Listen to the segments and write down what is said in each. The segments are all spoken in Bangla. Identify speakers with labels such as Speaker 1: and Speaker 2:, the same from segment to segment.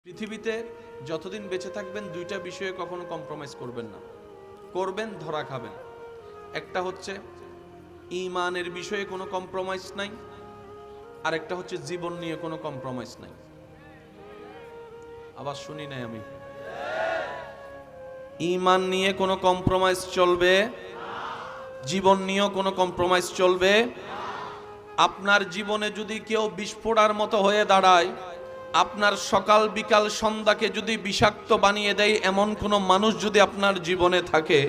Speaker 1: পৃথিবীতে যতদিন বেঁচে থাকবেন দুইটা বিষয়ে কখনো কম্প্রোমাইজ করবেন না, করবেন ধরা খাবেন। একটা হচ্ছে ঈমানের বিষয়ে কোনো কম্প্রোমাইজ নাই, আর একটা হচ্ছে জীবন নিয়ে কোনো কম্প্রোমাইজ নাই। আবার শুনি নাই আমি। ঈমান নিয়ে কোনো কম্প্রোমাইজ চলবে, জীবন নিয়েও কোনো কম্প্রোমাইজ চলবে। আপনার জীবনে যদি কেউ বিস্ফোড়ার মতো হয়ে দাঁড়ায়, আপনার সকাল বিকাল সন্ধ্যাকে যদি বিষাক্ত বানিয়ে দেয়, এমন কোনো মানুষ যদি আপনার জীবনে থাকে,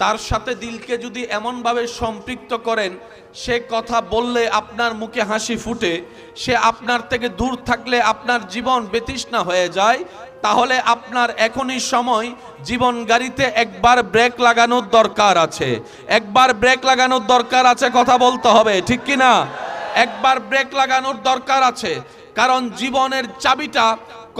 Speaker 1: তার সাথে দিলকে যদি এমনভাবে সম্পৃক্ত করেন, সে কথা বললে আপনার মুখে হাসি ফুটে, সে আপনার থেকে দূর থাকলে আপনার জীবন বেতৃষ্ণা হয়ে যায়, তাহলে আপনার এখনই সময় জীবন গাড়িতে একবার ব্রেক লাগানোর দরকার আছে। একবার ব্রেক লাগানোর দরকার আছে, কথা বলতে হবে, ঠিক কি না? একবার ব্রেক লাগানোর দরকার আছে। কারণ জীবনের চাবিটা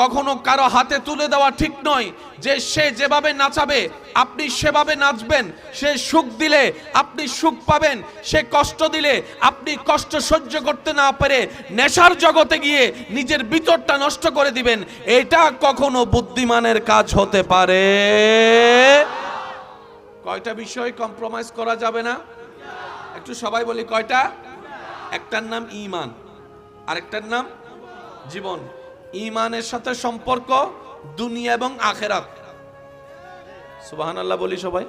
Speaker 1: কখনো কারো হাতে তুলে দেওয়া ঠিক নয়, যে সে যেভাবে নাচাবে আপনি সেভাবে নাচবেন, সে সুখ দিলে আপনি সুখ পাবেন, সে কষ্ট দিলে আপনি কষ্ট সহ্য করতে না পারে নেশার জগতে গিয়ে নিজের ভিতরটা নষ্ট করে দিবেন। এটা কখনো বুদ্ধিমানের কাজ হতে পারে। কয়টা বিষয় কম্প্রোমাইজ করা যাবে না? একটু সবাই বলি কয়টা? একটার নাম ঈমান, আরেকটার নাম জীবন। ঈমানের সাথে সম্পর্ক দুনিয়া এবং আখিরাত। সুবহানাল্লাহ বলি সবাই,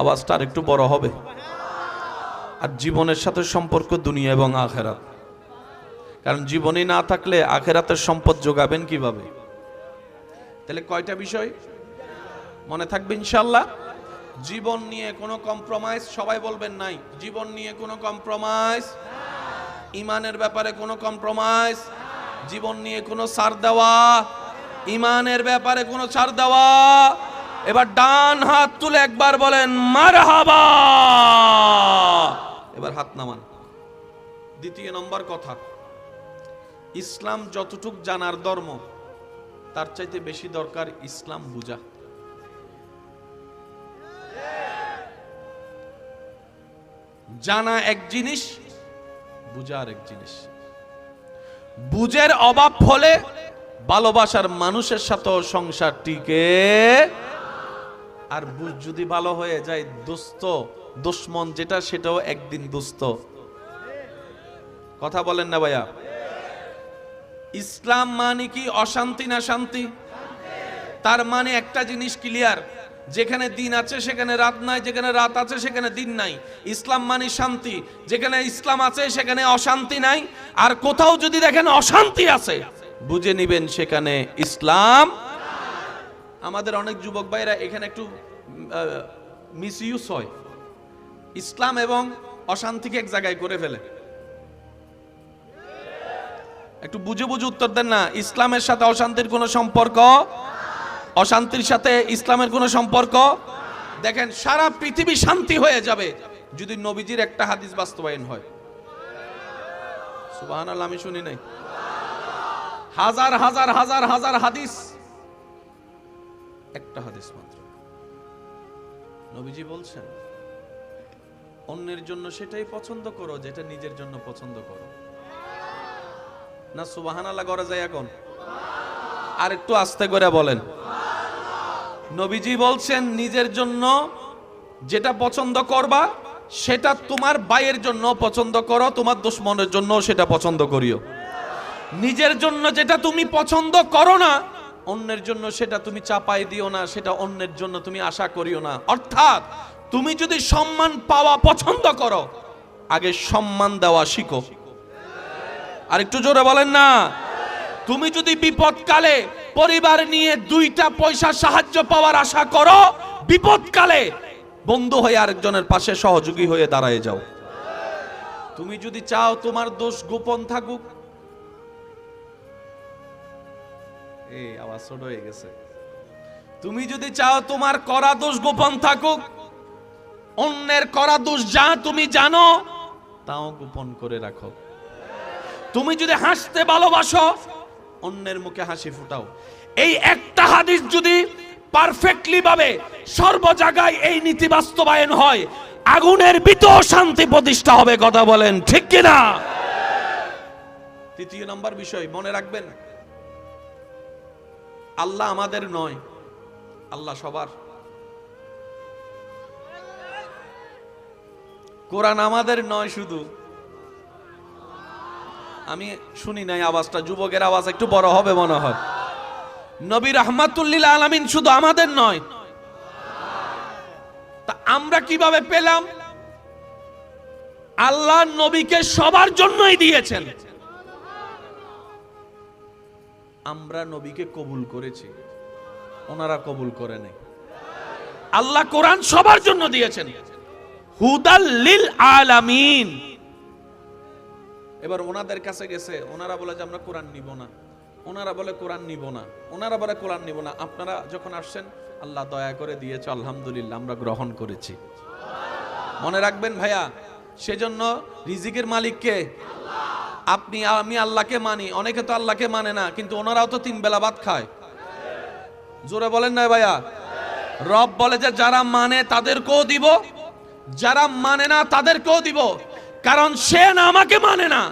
Speaker 1: আওয়াজটা আরেকটু বড় হবে। আর জীবনের সাথে সম্পর্ক দুনিয়া এবং আখিরাত। কারণ জীবনই না থাকলে আখিরাতের সম্পদ যোগাবেন কিভাবে? তাহলে কয়টা বিষয় মনে থাকবে ইনশাআল্লাহ? জীবন নিয়ে কোনো কম্প্রোমাইজ, সবাই বলবেন নাই। জীবন নিয়ে কোনো কম্প্রোমাইজ, ঈমানের ব্যাপারে কোনো কম্প্রোমাইজ, জীবন নিয়ে কোনো ছাড় দেওয়া, ঈমানের ব্যাপারে কোনো ছাড় দেওয়া। এবার ডান হাত তুলে একবার বলেন মারহাবা। এবার হাত নামান। দ্বিতীয় নম্বর কথা, ইসলাম যতটুক জানার ধর্ম, তার চাইতে বেশি দরকার ইসলাম বুঝা। জানা এক জিনিস, বুঝা আর এক জিনিস। বুঝের অভাব হলে ভালোবাসার মানুষের সাথে সংসার টিকে, আর বুঝ যদি ভালো হয়ে যায়, দোস্ত দুশমন যেটা সেটাও একদিন দোস্ত। কথা বলেন না ভাইয়া? ইসলাম মানে কি অশান্তি না শান্তি? তার মানে একটা জিনিস ক্লিয়ার, যেখানে দিন আছে সেখানে রাত নাই, যেখানে রাত আছে সেখানে দিন নাই। ইসলাম মানে শান্তি, যেখানে ইসলাম আছে সেখানে অশান্তি নাই। আর কোথাও যদি দেখেন অশান্তি আছে, বুঝে নিবেন সেখানে ইসলাম। আমাদের অনেক যুবক ভাইরা এখানে একটু মিসইউজ হয়, ইসলাম এবং অশান্তিকে এক জায়গায় করে ফেলে। একটু বুঝে বুঝে উত্তর দেন না। ইসলামের সাথে অশান্তির কোনো সম্পর্ক, অশান্তির সাথে ইসলামের কোনো সম্পর্ক। দেখেন সারা পৃথিবী শান্তি হয়ে যাবে যদি নবীজির একটা হাদিস বাস্তবায়ন হয়। সুবহানাল্লাহ, আমি শুনি নাই। হাজার হাজার হাজার হাজার হাদিস, একটা হাদিস মাত্র। নবীজি বলছেন অন্যের জন্য সেটাই পছন্দ করো যেটা নিজের জন্য পছন্দ করো। না সুবহানাল্লাহ করা যায় এখন? আর একটু আস্তে করে বলেন। নবীজি বলছেন নিজের জন্য যেটা পছন্দ করবা সেটা তোমার ভাইয়ের জন্য পছন্দ করো, তোমার দুশমনের জন্য সেটা পছন্দ করিও। নিজের জন্য যেটা তুমি পছন্দ করো না, অন্যের জন্য সেটা তুমি চাপাই দিও না, সেটা অন্যের জন্য তুমি আশা করিও না। অর্থাৎ তুমি যদি সম্মান পাওয়া পছন্দ করো, আগে সম্মান দেওয়া শিখো। আর একটু জোরে বলেন না। তুমি যদি বিপদকালে পরিবার নিয়ে দুইটা পয়সা সাহায্য পাওয়ার আশা করো, বিপদকালে বন্ধু হয়ে আরেকজনের পাশে সহযোগী হয়ে দাঁড়ায় যাও। তুমি যদি চাও তোমার দোষ গোপন থাকুক, এই আওয়াজ ছোট হয়ে গেছে। তুমি যদি চাও তোমার করা দোষ গোপন থাকুক, অন্যের করা দোষ যা তুমি জানো তাও গোপন করে রাখো। তুমি যদি হাসতে ভালোবাসো, অন্যের মুখে হাসি ফুটাও। এই একটা হাদিস যদি পারফেক্টলি ভাবে সর্ব জায়গায় এই নীতি বাস্তবায়ন হয়, আগুনের ভিতর শান্তি প্রতিষ্ঠা হবে। কথা বলেন ঠিক কিনা? তৃতীয় নম্বর বিষয় মনে রাখবেন, আল্লাহ আমাদের নয়, আল্লাহ সবার। কোরআন আমাদের নয় শুধু। আমি শুনি নাই আওয়াজটা, যুবকের আওয়াজ একটু বড় হবে মনে হয়। নবী রাহমাতুল লিল আলামিন শুধু আমাদের নয়। তা আমরা কিভাবে পেলাম? আল্লাহ নবীকে সবার জন্যই দিয়েছেন, আমরা নবীকে কবুল করেছি, ওনারা কবুল করে নাই। আল্লাহ কোরআন সবার জন্য দিয়েছেন, হুদাল লিল আলামিন। এবার ওনাদের কাছে গেছে, ওনারা বলে যে আমরা কোরআন নিব না, ওনারা বলে কোরআন নিব না, ওনারা বলে কোরআন নিব না। আপনারা যখন আসছেন, আল্লাহ দয়া করে দিয়েছে, আলহামদুলিল্লাহ আমরা গ্রহণ করেছি। মনে রাখবেন ভাইয়া, সেজন্য রিজিকের মালিক কে? আপনি আমি আল্লাহকে মানি, অনেকে তো আল্লাহকে মানে না, কিন্তু ওনারাও তো 3 বেলা ভাত খায়। জোরে বলেন না ভাইয়া? রব বলে যে যারা মানে তাদেরকেও দিব, যারা মানে না তাদেরকেও দিব, কারণ সে না আমাকে মানে না,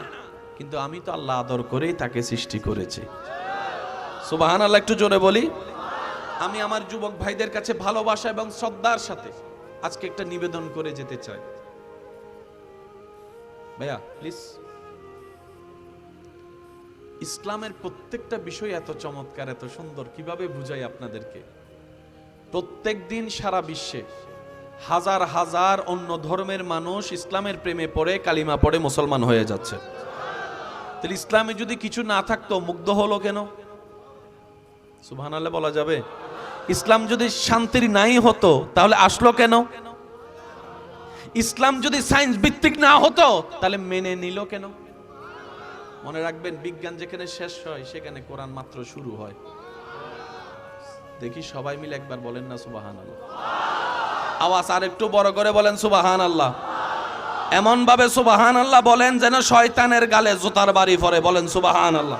Speaker 1: কিন্তু আমি তো আল্লাহ আদর করেই তাকে সৃষ্টি করেছি। সুবহানাল্লাহ, একটু জোরে বলি। আমি আমার যুবক ভাইদের কাছে ভালোবাসা এবং শ্রদ্ধার সাথে আজকে একটা নিবেদন করে যেতে চাই। ভাইয়া প্লিজ, ইসলামের প্রত্যেকটা বিষয় এত চমৎকার, এত সুন্দর, কিভাবে বুঝাই আপনাদেরকে। প্রত্যেক দিন সারা বিশ্বে হাজার হাজার অন্য ধর্মের মানুষ ইসলামের প্রেমে পড়ে, কালিমা পড়ে মুসলমান হয়ে যাচ্ছে। তাহলে ইসলামে যদি কিছু না থাকতো, মুগ্ধ হলো কেন? সুবহানাল্লাহ বলা যাবে? ইসলাম যদি শান্তির নাই হতো, তাহলে আসলো কেন? ইসলাম যদি সায়েন্স ভিত্তিক না হতো, তাহলে মেনে নিল কেন? মনে রাখবেন, বিজ্ঞান যেখানে শেষ হয়, সেখানে কোরআন মাত্র শুরু হয়। দেখি সবাই মিলে একবার বলেন না সুবহানাল্লাহ। আওয়াজ আর একটু বড় করে বলেন সুবহানাল্লাহ। এমন ভাবে সুবহানাল্লাহ বলেন যেন শয়তানের গালে জুতার বাড়ি পড়ে। বলেন সুবহানাল্লাহ।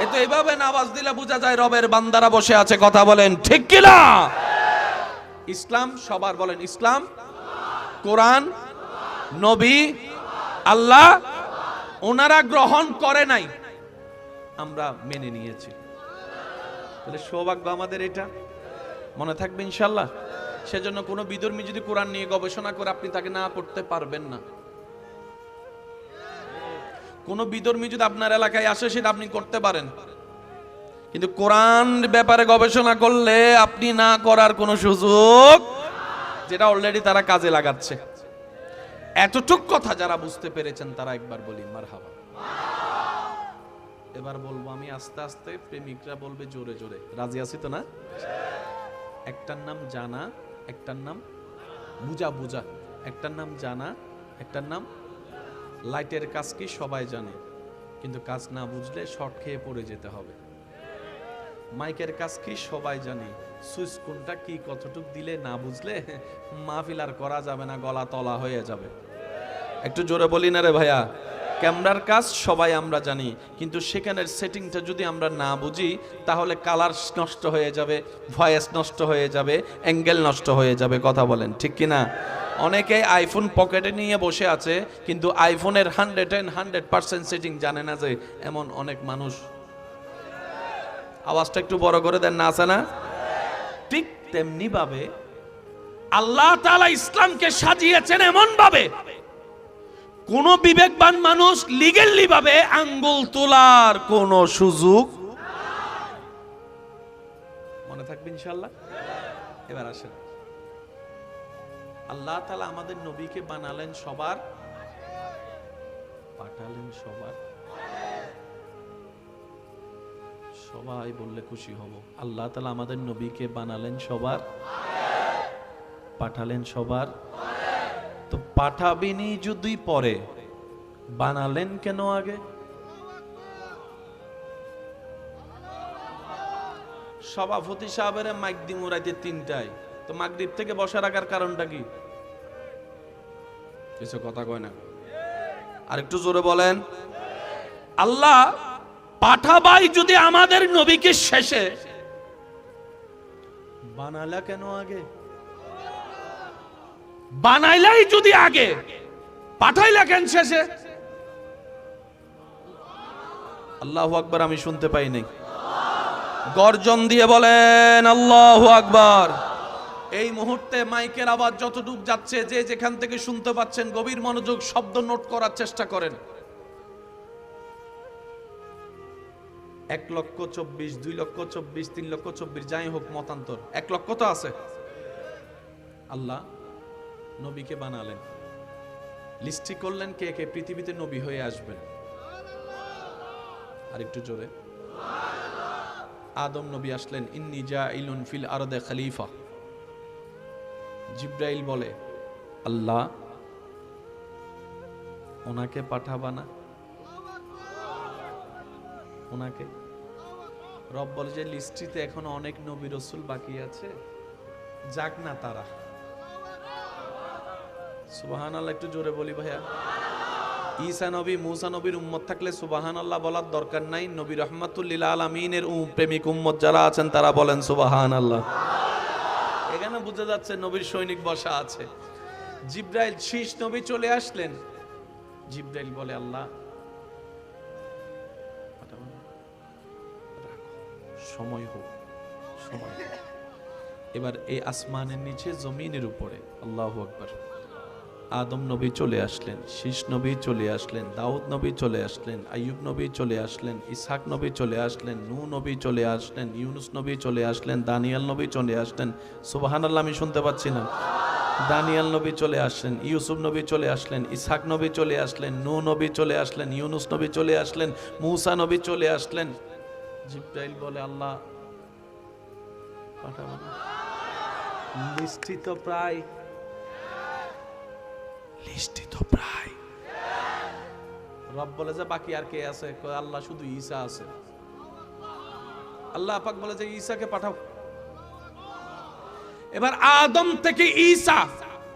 Speaker 1: এতো এইভাবে আওয়াজ দিলে বোঝা যায় রবের বান্দারা বসে আছে। কথা বলেন ঠিক কি না? ইসলাম সবার, বলেন ইসলাম, কোরআন, নবী, আল্লাহ, ওনারা গ্রহণ করে নাই, আমরা মেনে নিয়েছি। তাহলে সৌভাগ্য আমাদের এটা, মনে থাকবে ইনশাআল্লাহ। সেজন্য কোনো বিধর্মী যদি কোরআন নিয়ে গবেষণা করে, আপনি তাকে না করতে পারবেন না। কোনো বিধর্মী যদি আপনার এলাকায় আসে, সেটা আপনি করতে পারেন, কিন্তু কোরআন ব্যাপারে গবেষণা করলে আপনি না করার কোনো সুযোগ, যেটা অলরেডি তারা কাজে লাগাচ্ছে। এতটুক কথা যারা বুঝতে পেরেছেন তারা একবার বলি মারহাবা। এবার বলবো আমি আস্তে আস্তে, প্রেমিকরা বলবে জোরে জোরে। রাজি আছি তো না? একটার নাম জানা, একটার নাম বুঝা। বুঝা একটার নাম জানা, একটার নাম লাইটের কাজ কি সবাই জানে, কিন্তু কাজ না বুঝলে শর্ট খেয়ে পড়ে যেতে হবে। মাইকের কাজ কি সবাই জানে, সুইচ কোনটা কি কতটুক দিলে না বুঝলে মাহফিল আর করা যাবে না, গলা তলা হয়ে যাবে। একটু জোরে বলি না রে ভাইয়া? ক্যামেরার কাজ সবাই আমরা জানি, কিন্তু সেখানের সেটিংটা যদি আমরা না বুঝি, তাহলে কালার নষ্ট হয়ে যাবে, ভয়েস নষ্ট হয়ে যাবে, অ্যাঙ্গেল নষ্ট হয়ে যাবে। কথা বলেন ঠিক কি না? অনেকে আইফোন পকেটে নিয়ে বসে আছে, কিন্তু আইফোনের 100% সেটিং জানে না, যে এমন অনেক মানুষ। আওয়াজটা একটু বড় করে দেন না, আছে না? ঠিক তেমনি ভাবে আল্লাহ তাআলা ইসলামকে সাজিয়েছেন এমন ভাবে, কোন বিবেকবান মানুষ লিগ্যালি ভাবে আঙ্গুল তোলার কোন সুযোগ। মনে থাকবে ইনশাআল্লাহ। এবার আসেন, আল্লাহ তাআলা আমাদের নবীকে বানালেন সবার, পাঠালেন সবার। সবাই বললে খুশি হব। আল্লাহ তাআলা আমাদের নবীকে বানালেন সবার, পাঠালেন সবার। তো পাঠাবিনি যদি পরে, বানালেন কেন আগে? সভাপতি সাহেবের মাইক দিমু রাইতে 3টায়, তো মাগরিব থেকে বসা রাখার কারণটা কি? কিছু কথা কয় না, আর একটু জোরে বলেন। আল্লাহ পাঠাবাই যদি আমাদের নবীকে শেষে, বানালা কেন আগে? বানাইলাই যদি আগে, পাঠাইলা কেন শেষে? আল্লাহু আকবার, আমি শুনতে পাই নাই। গর্জন দিয়ে বলেন আল্লাহু আকবার। এই মুহূর্তে মাইকের আওয়াজ যতটুকু যাচ্ছে, যে যেখান থেকে শুনতে পাচ্ছেন গভীর মনোযোগ, শব্দ নোট করার চেষ্টা করেন। 1,24,000, 2,24,000, 3,24,000, যাই হোক মতান্তর, 1 লক্ষ তো আছে। আল্লাহ নবীকে বানালেন, লিস্টি করলেন কে কে পৃথিবীতে নবী হয়ে আসবেন। আর একটু জোরে। আদম নবী আসলেন, ইন্নী জাইলুন ফিল আরদে খলিফা। জিব্রাইল বলে, আল্লাহ ওনাকে পাঠাবা না? ওনাকে রব বলে যে লিস্টিতে এখনো অনেক নবী রাসূল বাকি আছে, যাক না তারা। সুবহানাল্লাহ, একটু জোরে বলি ভাইয়া। ঈসা নবী, মুসা নবীর উম্মত থাকলে সুবহানাল্লাহ বলার দরকার নাই। নবী রাহমাতুল লিল আলামিনের প্রেমিক উম্মত যারা আছেন তারা বলেন সুবহানাল্লাহ। এখানে বুঝা যাচ্ছে নবীর সৈনিক বসা আছে। জিব্রাইল, শীষ নবী চলে আসলেন। জিব্রাইল বলে, আল্লাহ সময় হোক, সময় হোক। এবার এই আসমানের নিচে জমিনের উপরে, আল্লাহু আকবার, আদম নবী চলে আসলেন, শীষ নবী চলে আসলেন, দাউদ নবী চলে আসলেন, আইয়ুব নবী চলে আসলেন, ইসহাক নবী চলে আসলেন, নূহ নবী চলে আসলেন, ইউনুস নবী চলে আসলেন, দানিয়েল নবী চলে আসলেন। সুবহানাল্লাহ, আমি শুনতে পাচ্ছি না। দানিয়েল নবী চলে আসলেন, ইউসুফ নবী চলে আসলেন, ইসহাক নবী চলে আসলেন, নূহ নবী চলে আসলেন, ইউনুস নবী চলে আসলেন, মুসা নবী চলে আসলেন। জিব্রাইল বলে, আল্লাহ পাঠাবো না? লিস্টি তো প্রায়, লিস্টি তো প্রায়। রব বলে যে বাকি আর কে আছে? আল্লাহ শুধু ঈসা আছে। আল্লাহ পাক বলে যে ঈসাকে পাঠাও। এবার আদম থেকে ঈসা,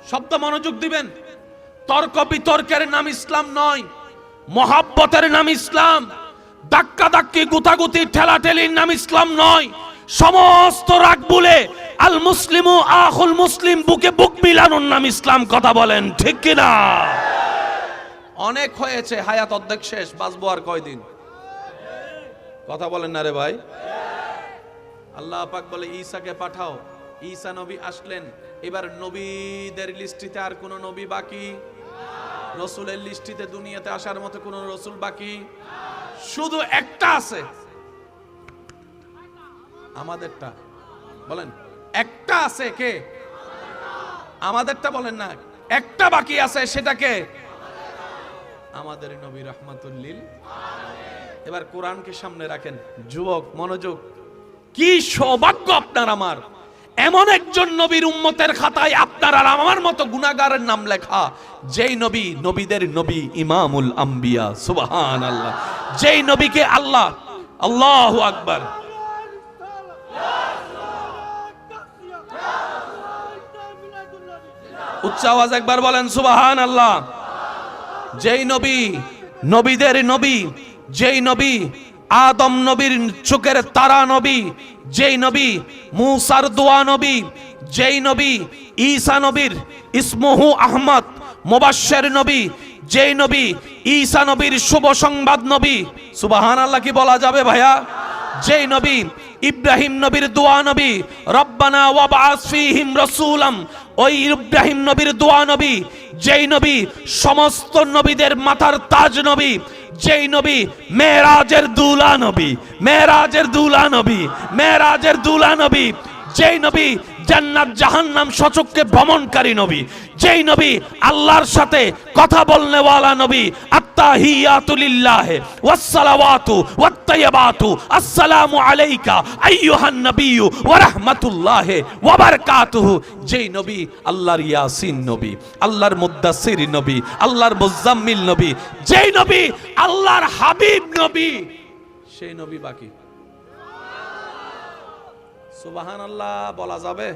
Speaker 1: শব্দ মনোযোগ দিবেন। তর্ক বিতর্কের নাম ইসলাম নয়, মহাব্বতের নাম ইসলাম। ধাক্কা ধাক্কি, গুতাগুতি, ঠেলাঠেলির নাম ইসলাম নয়। সমস্ত রাগ বলে আল মুসলিমু আখুল মুসলিম, বুকে বুক মিলানোর নাম ইসলাম। কথা বলেন ঠিক কিনা? অনেক হয়েছে, হায়াত অর্ধেক শেষ, বাঁচবো আর কয়দিন? কথা বলেন না রে ভাই। আল্লাহ পাক বলে ঈসাকে পাঠাও। ঈসা নবী আসলেন। এবার নবীদের লিস্টিতে আর কোন নবী বাকি? রসুলের লিস্টিতে দুনিয়াতে আসার মতো কোন রসুল বাকি? শুধু একটা আছে, আমাদেরটা। বলেন একটা আছে, কে? আমাদেরটা বলেন না। একটা বাকি আছে, সেটাকে আমাদের নবী রাহমাতুল লিল। এবার কোরআনকে সামনে রাখেন। যুবক মনোযোগ, কি সৌভাগ্য আপনার আমার, এমন একজন নবীর উম্মতের খাতায় আপনার আর আমার মতো গুনাহগারের নাম লেখা, যেই নবী নবীদের নবী, ইমামুল আম্বিয়া। সুবহানাল্লাহ। যেই নবীকে আল্লাহ, আল্লাহু আকবার, উচ্চ আওয়াজ একবার বলেন সুবহানাল্লাহ। যেই নবী নবীদের নবী, যেই নবী আদম নবীর চোখের তারা নবী, যেই নবী মুসার দোয়া নবী, যেই নবী ঈসা নবীর ইসমুহু আহমদ মুবাশশির নবী, যেই নবী ঈসা নবীর শুভ সংবাদ নবী। সুবহানাল্লাহ কি বলা যাবে ভাইয়া? যেই নবী ইব্রাহিম নবীর দোয়া নবী, রব্বানা ওয়াবআস ফীহিম রাসূলাম, ওই ইব্রাহিম নবীর দোয়া নবী। যেই নবী সমস্ত নবীদের মাথার তাজ নবী, যেই নবী মেরাজের দুলা নবী, মেরাজের দুলা নবী, মেরাজের দুলা নবী। যেই নবী জান্নাত জাহান্নাম সচক্ষে ভ্রমণকারী নবী, যেই নবী আল্লাহর সাথে কথা বলনেওয়ালা নবী। আত্তাহিয়াতু লিল্লাহ ওয়াস সালাওয়াতু ওয়াত তাইয়্যিবাতু আসসালামু আলাইকা আইয়ুহান নাবিয়্যু ওয়া রাহমাতুল্লাহি ওয়া বারাকাতুহু। যেই নবী আল্লাহর ইয়াসিন নবী, আল্লাহর মুদ্দাসসির নবী, আল্লাহর মুজাম্মিল নবী, যেই নবী আল্লাহর হাবিব নবী, সেই নবী বাকি? সুবহানাল্লাহ বলা যাবে?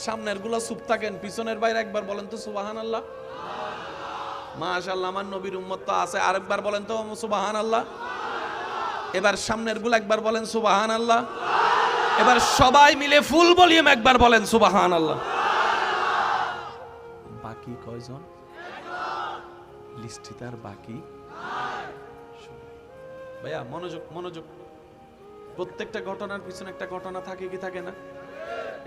Speaker 1: সামনের গুলো চুপ থাকেন, পিছনের বাইরে একবার বলেন তো সুবহানাল্লাহ। মাশাআল্লাহ, আমার নবীর উম্মত তো আছে, আরেকবার বলেন তো সুবহানাল্লাহ। এবার সামনের গুলো একবার বলেন সুবহানাল্লাহ। এবার সবাই মিলে ফুল ভলিউম একবার বলেন সুবহানাল্লাহ। বাকি কয়জন? লিস্টে তার বাকি? ভাইয়া মনোযোগ, মনোযোগ। প্রত্যেকটা ঘটনার পিছনে একটা ঘটনা থাকে কি থাকে না?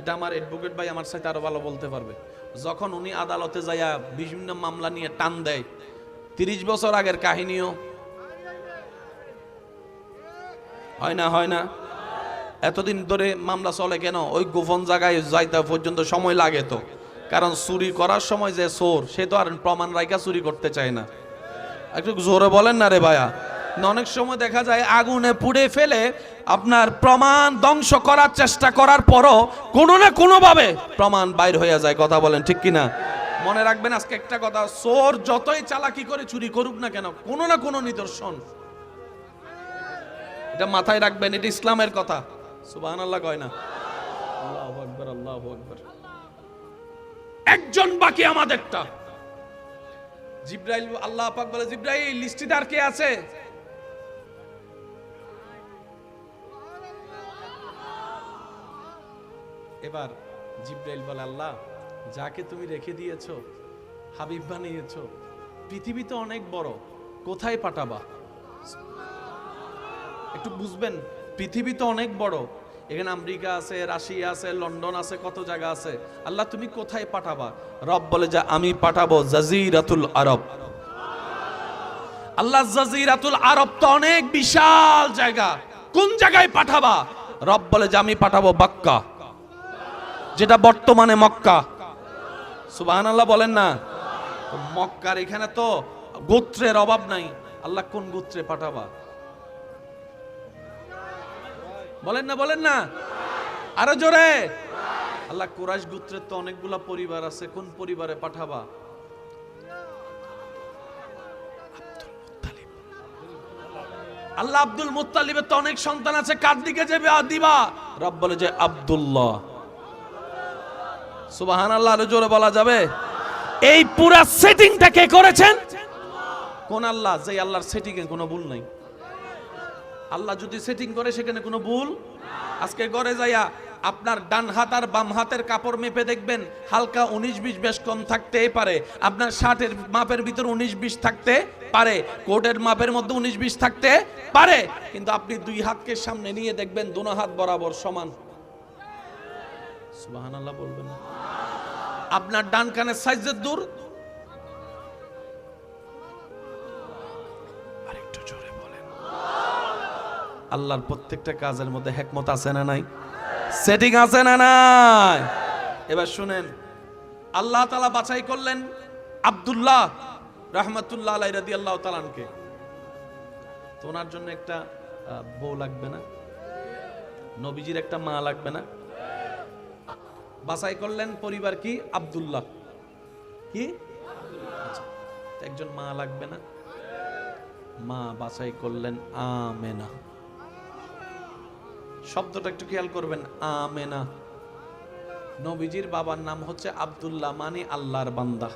Speaker 1: এটা আমার অ্যাডভোকেট ভাই আমার সাথে আরো ভালো বলতে পারবে। যখন উনি আদালতে যাইয়া বিভিন্ন মামলা নিয়ে টান দেয়, 30 বছর আগের কাহিনীও হয় না। এতদিন ধরে মামলা চলে কেন? ওই গোপন জায়গায় যাইতে পর্যন্ত সময় লাগে তো। কারণ চুরি করার সময় যে চোর, সে তো আর প্রমাণ রাইখা চুরি করতে চায় না। একটু জোরে বলেন না রে ভাইয়া। অনেক সময় দেখা যায় আগুনে পুড়ে ফেলে আপনার প্রমাণ ধ্বংস করার চেষ্টা করার পরও কোনো না কোনো ভাবে প্রমাণ বাইর হয়ে যায়। কথা বলেন ঠিক কিনা? মনে রাখবেন আজকে একটা কথা, চোর যতই চালাকি করে চুরি করুক না কেন, কোনো না কোনো নিদর্শন, এটা মাথায় রাখবেন। এটা ইসলামের কথা। সুবহানাল্লাহ কয় না? আল্লাহু আকবার, আল্লাহু আকবার। একজন বাকি আমাদেরটা। জিবরাইল, আল্লাহ পাক বলে, জিবরাইল লিস্টিদার কে আছে? এবার জিবরাইল বলে, আল্লাহ যাকে তুমি রেখে দিয়েছো, হাবিব বানিয়েছো, পৃথিবী তো অনেক বড়, কোথায় পাঠাবা? একটু বুঝবেন, পৃথিবী তো অনেক বড়, এখানে আমেরিকা আছে, রাশিয়া আছে, লন্ডন আছে, কত জায়গা আছে। আল্লাহ তুমি কোথায় পাঠাবা? রব বলে, যে আমি পাঠাবো জাজিরাতুল আরব। আল্লাহ, জাজিরাতুল আরব তো অনেক বিশাল জায়গা, কোন জায়গায় পাঠাবা? রব বলে, যে আমি পাঠাবো মক্কা, যেটা বর্তমানে মক্কা। সুবহানাল্লাহ বলেন না? মক্কার এখানে তো গোত্রের অভাব নাই, আল্লাহ কোন গোত্রে পাঠাবা? বলেন না? আরো জোরে। আল্লাহ কুরাইশ গোত্রের তো অনেকগুলা পরিবার আছে, কোন পরিবারে পাঠাবা? আল্লাহ আব্দুল মুত্তালিবের তো অনেক সন্তান আছে, কার দিকে যাবে দিবা? রব বলে, যে আব্দুল্লাহ। সুবহানাল্লাহ, আরো জোরে বলা যাবে? এই পুরা সেটিংটা কে করেছেন? কোন আল্লাহ? যে আল্লাহর সেটিং এ কোনো ভুল নাই। আল্লাহ যদি সেটিং করে সেখানে কোনো ভুল। আজকে ঘরে যাইয়া আপনার ডান হাত আর বাম হাতের কাপড় মেপে দেখবেন, হালকা 19-20 বেশ কম থাকতেই পারে। আপনার শার্টের মাপের ভিতর 19-20 থাকতে পারে, কোটের মাপের মধ্যে 19-20 থাকতে পারে, কিন্তু আপনি দুই হাতকে সামনে নিয়ে দেখবেন দুনো হাত বরাবর সমান। সুবহানাল্লাহ বলবেন না? আপনার ডান কানের সাইজের দূর, আরেকটু জোরে বলেন। আল্লাহর প্রত্যেকটা কাজের মধ্যে হিকমত আছে না নাই? সেটিং আছে না নাই? এবার শুনেন, আল্লাহ তাআলা বাছাই করলেন আব্দুল্লাহ রাহমাতুল্লাহ আলাইহি রাদিয়াল্লাহু তাআলাকে। তো ওনার জন্য একটা বউ লাগবে না? নবীজির একটা মা লাগবে না? বাছাই করলেন পরিবার কি? আব্দুল্লাহ। কি? আচ্ছা, একজন মা লাগবে না? মা বাছাই করলেন আমেনা। শব্দটা একটু খেয়াল করবেন, আমেনা। নবীজির বাবার নাম হচ্ছে আব্দুল্লাহ, মানে আল্লাহর বান্দা।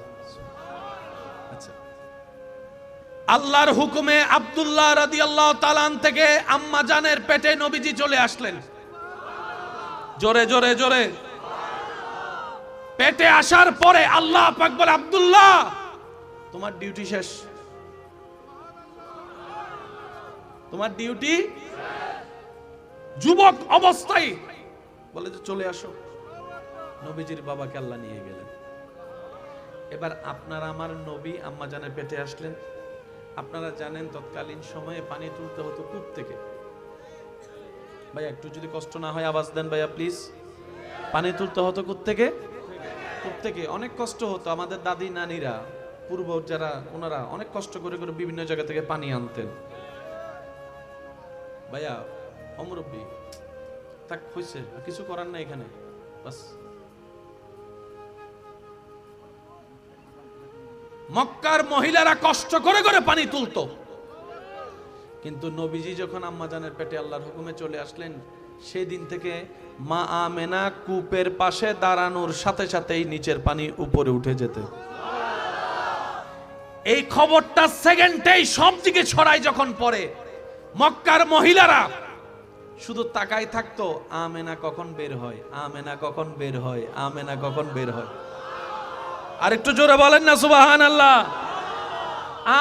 Speaker 1: আচ্ছা, আল্লাহর হুকুমে আব্দুল্লাহ রাদিয়াল্লাহু তাআলা থেকে আম্মা জানের পেটে নবীজি চলে আসলেন। জোরে জোরে জোরে। পেটে আসার পরে আল্লাহ পাক বলে, আব্দুল্লাহ তোমার ডিউটি শেষ, তোমার ডিউটি। যুবক অবস্থায় বলে যে চলে আসো। নবীজির বাবাকে আল্লাহ নিয়ে গেলেন। এবার আপনার আমার নবী আম্মা জানের পেটে আসলেন। আপনারা জানেন তৎকালীন সময়ে পানি তুলতে হতো কূপ থেকে। ভাই একটু যদি কষ্ট না হয় আওয়াজ দেন ভাইয়া প্লিজ। পানি তুলতে হতো কূপ থেকে, কূপ থেকে অনেক কষ্ট হতো। আমাদের দাদি নানিরা, পূর্ব যারা, ওনারা অনেক কষ্ট করে করে বিভিন্ন জায়গা থেকে পানি আনতেন। ভাইয়া অমরব্বী থাক, হয়েছে, কিছু করার নাই এখানে, বাস। মক্কার মহিলারা কষ্ট করে করে পানি তুলতো, কিন্তু নবীজি যখন আম্মা জানের পেটে আল্লাহর হুকুমে চলে আসলেন, সেদিন থেকে মা আমেনা কূপের পাশে দাঁড়ানোর সাথে সাথেই নিচের পানি উপরে উঠে যেত। এই খবরটা সেকেন্ডেই সব দিকে ছড়ায়। যখন পরে মক্কার মহিলারা শুধু তাকাই থাকতো, আমেনা কখন বের হয়, আমেনা কখন বের হয়, আমেনা কখন বের হয়। আর একটু জোরে বলেন না সুবহানাল্লাহ।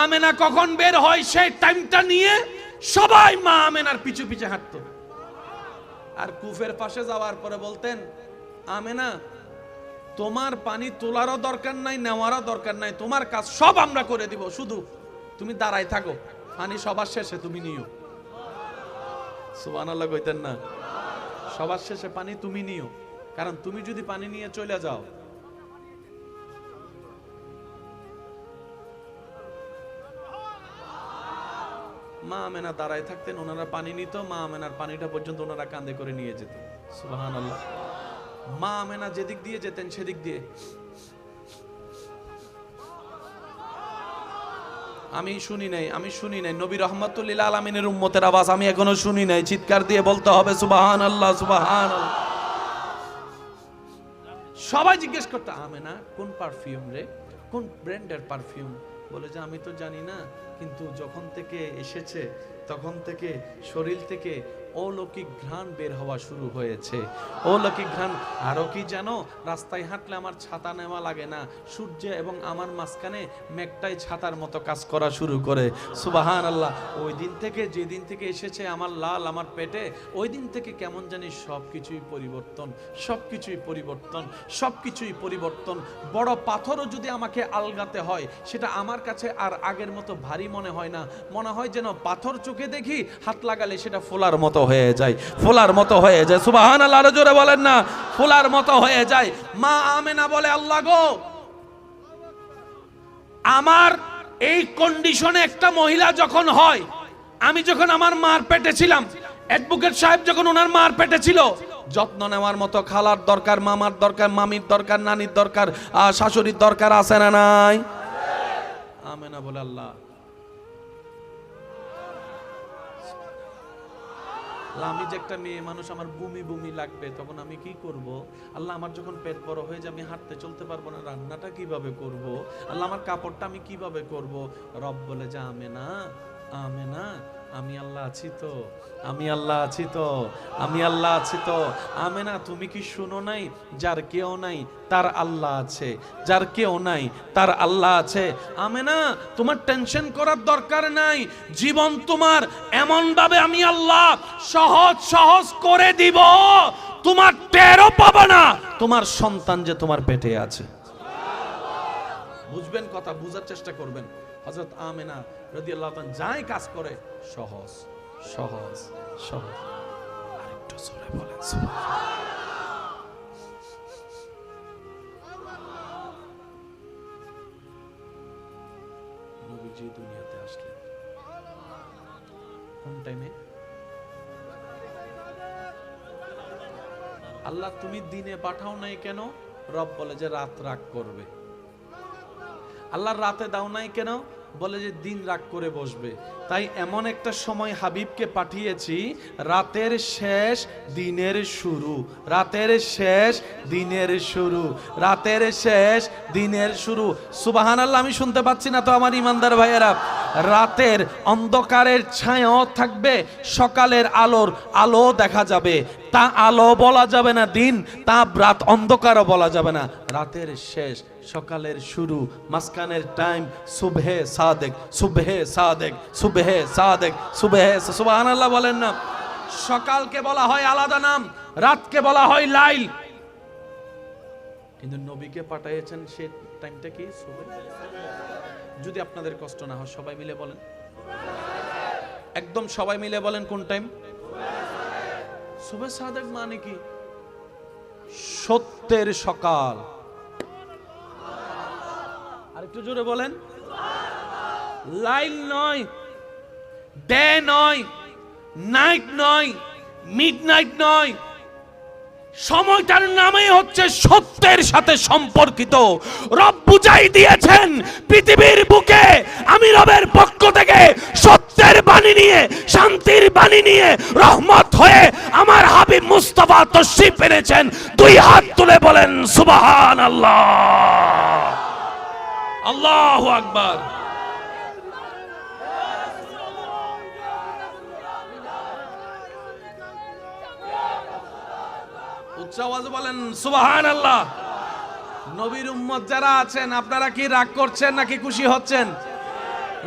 Speaker 1: আমেনা কখন বের হয় সেই টাইমটা নিয়ে সবাই মা আমেনার পিছু পিছু হাঁটতো। আর কুফের পাশে যাওয়ার পরে বলতেন, আমেনা তোমার পানি তোলারও দরকার নাই, নেওয়ারও দরকার নাই, তোমার কাজ সব আমরা করে দিব, শুধু তুমি দাঁড়াই থাকো, পানি সবার শেষে তুমি নিও। সুবহানাল্লাহ কইতেন না? সবার শেষে পানি তুমি নিও, কারণ তুমি যদি পানি নিয়ে চলে যাও, মা আমেনা দাঁড়ায় থাকতেন, ওনারা পানি নিত, মা আমেনার পানিটা পর্যন্ত ওনারা কাঁধে করে নিয়ে যেত। সুবহানাল্লাহ। মা আমেনা যেদিক দিয়ে যেতেন সেদিক দিয়ে আমি শুনি নাই নবী রাহমাতুল লিল আলামিনের উম্মতের আওয়াজ আমি এখনো শুনি নাই। চিৎকার দিয়ে বলতে হবে সুবহানাল্লাহ, সুবহানাল্লাহ। সবাই জিজ্ঞেস করতো, আমেনা কোন পারফিউম রে, কোন ব্র্যান্ডের পারফিউম? বলে যে আমি তো জানি না, কিন্তু যখন থেকে এসেছে তখন থেকে শরীর থেকে অলৌকিক ঘ্রাণ বের হওয়া শুরু হয়েছে, অলৌকিক ঘ্রাণ। আরো কি জানো, রাস্তায় হাঁটলে আমার ছাতা নেওয়া লাগে না, সূর্য এবং আমার মাঝখানে মেঘটাই ছাতার মতো কাজ করা শুরু করে। সুবহানাল্লাহ। ওই দিন থেকে, যেদিন থেকে এসেছে আমার লাল আমার পেটে, ওই দিন থেকে কেমন জানি সবকিছুই পরিবর্তন, সবকিছুই পরিবর্তন, সবকিছুই পরিবর্তন। বড় পাথরও যদি আমাকে আলগাতে হয়, সেটা আমার কাছে আর আগের মতো ভারী মনে হয় না, মনে হয় যেন পাথর চোখে দেখি, হাত লাগালে সেটা ফোলার মতো হয়ে যায়, ফোলার মতো হয়ে যায়। সুবহানাল্লাহ, আরো জোরে বলেন না, ফোলার মতো হয়ে যায়। মা আমেনা বলে, আল্লাহ গো, আমার এই কন্ডিশনে একটা মহিলা যখন হয়, আমি যখন আমার মার পেটে ছিলাম, অ্যাডভোকেট সাহেব যখন ওনার মার পেটে ছিল, যত্ন নেওয়ার মতো খালার দরকার, মামার দরকার, মামির দরকার, নানির দরকার, শাশুড়ির দরকার আছে না নাই? আমেনা বলে, আল্লাহ আমি যে একটা মেয়ে মানুষ, আমার বমি বমি লাগবে, তখন আমি কি করব? আল্লাহ আমার যখন পেট বড় হয়ে যাবে, আমি হাঁটতে চলতে পারবো না, রান্নাটা কিভাবে করব? আল্লাহ আমার কাপড়টা আমি কিভাবে করব? রব বলে যে, আমেনা, আমেনা আমি আল্লাহ আছি তো, আমি আল্লাহ আছি তো, আমি আল্লাহ আছি তো। আমেনা তুমি কি শুনো নাই, যার কেউ নাই তার আল্লাহ আছে, যার কেউ নাই তার আল্লাহ আছে। আমেনা তোমার টেনশন করার দরকার নাই, জীবন তোমার এমন ভাবে আমি আল্লাহ সহজ সহজ করে দিব, তোমার টেরও পাবে না তোমার সন্তান যে তোমার পেটে আছে। বুঝবেন কথা, বুঝার চেষ্টা করবেন। হযরত আমেনা রাদিয়াল্লাহু তাআলা যাই কাজ করে সহজ সহজ সহজ। আরেকটু জোরে বলেন সুবহানাল্লাহ। নবীজি দুনিয়াতে আসলেন কোন টাইমে? আল্লাহ তুমি দিনে পাঠাও নাই কেন? রব বলে যে রাত রাগ করবে। আল্লাহ রাতে দাও নাই কেন? বলে যে দিন রাগ করে বসবে। তাই এমন একটা সময় হাবিবকে পাঠিয়েছি, রাতের শেষ দিনের শুরু, রাতের শেষ দিনের শুরু, রাতের শেষ দিনের শুরু। সুবহানাল্লাহ। আমি শুনতে পাচ্ছি না তো আমার ইমানদার ভাইয়েরা? রাতের অন্ধকারের ছায়াও থাকবে, সকালের আলোর আলো দেখা যাবে। তা আলো বলা যাবে না দিন, তা রাত অন্ধকারও বলা যাবে না। রাতের শেষ, সকালের শুরু, মাঝখানের টাইম সুবহে সাদেক, সুবহে সাদেক, সুবহে সাদেক, সুবহে। সুবহানাল্লাহ বলেন না? সকালকে বলা হয় আলাদা নাম, রাতকে বলা হয় লাইল, কিন্তু নবীকে পাঠিয়েছেন সে টাইমটা কি? সুবহে। যদি আপনাদের কষ্ট না হয় সবাই মিলে বলেন, একদম সবাই মিলে বলেন কোন টাইম? সুবহে সাদেক মানে কি? সত্যের সকাল। আরেকটু জোরে বলেন। লাইল নয়, ডে নয়, নাইট নয়, মিডনাইট নয়, সময়টার নামই হচ্ছে সত্যের সাথে সম্পর্কিত। রব বুঝাই দিয়েছেন পৃথিবীর বুকে আমি রবের পক্ষ থেকে সত্যের বাণী নিয়ে, শান্তির বাণী নিয়ে রহমত হয়ে আমার হাবিব মুস্তাফা তশরিফ এনেছেন। দুই হাত তুলে বলেন সুবহানাল্লাহ, আল্লাহু আকবার। উচ্চ আওয়াজে বলেন সুবহানাল্লাহ। নবীর উম্মত যারা আছেন, আপনারা কি রাগ করছেন নাকি খুশি হচ্ছেন?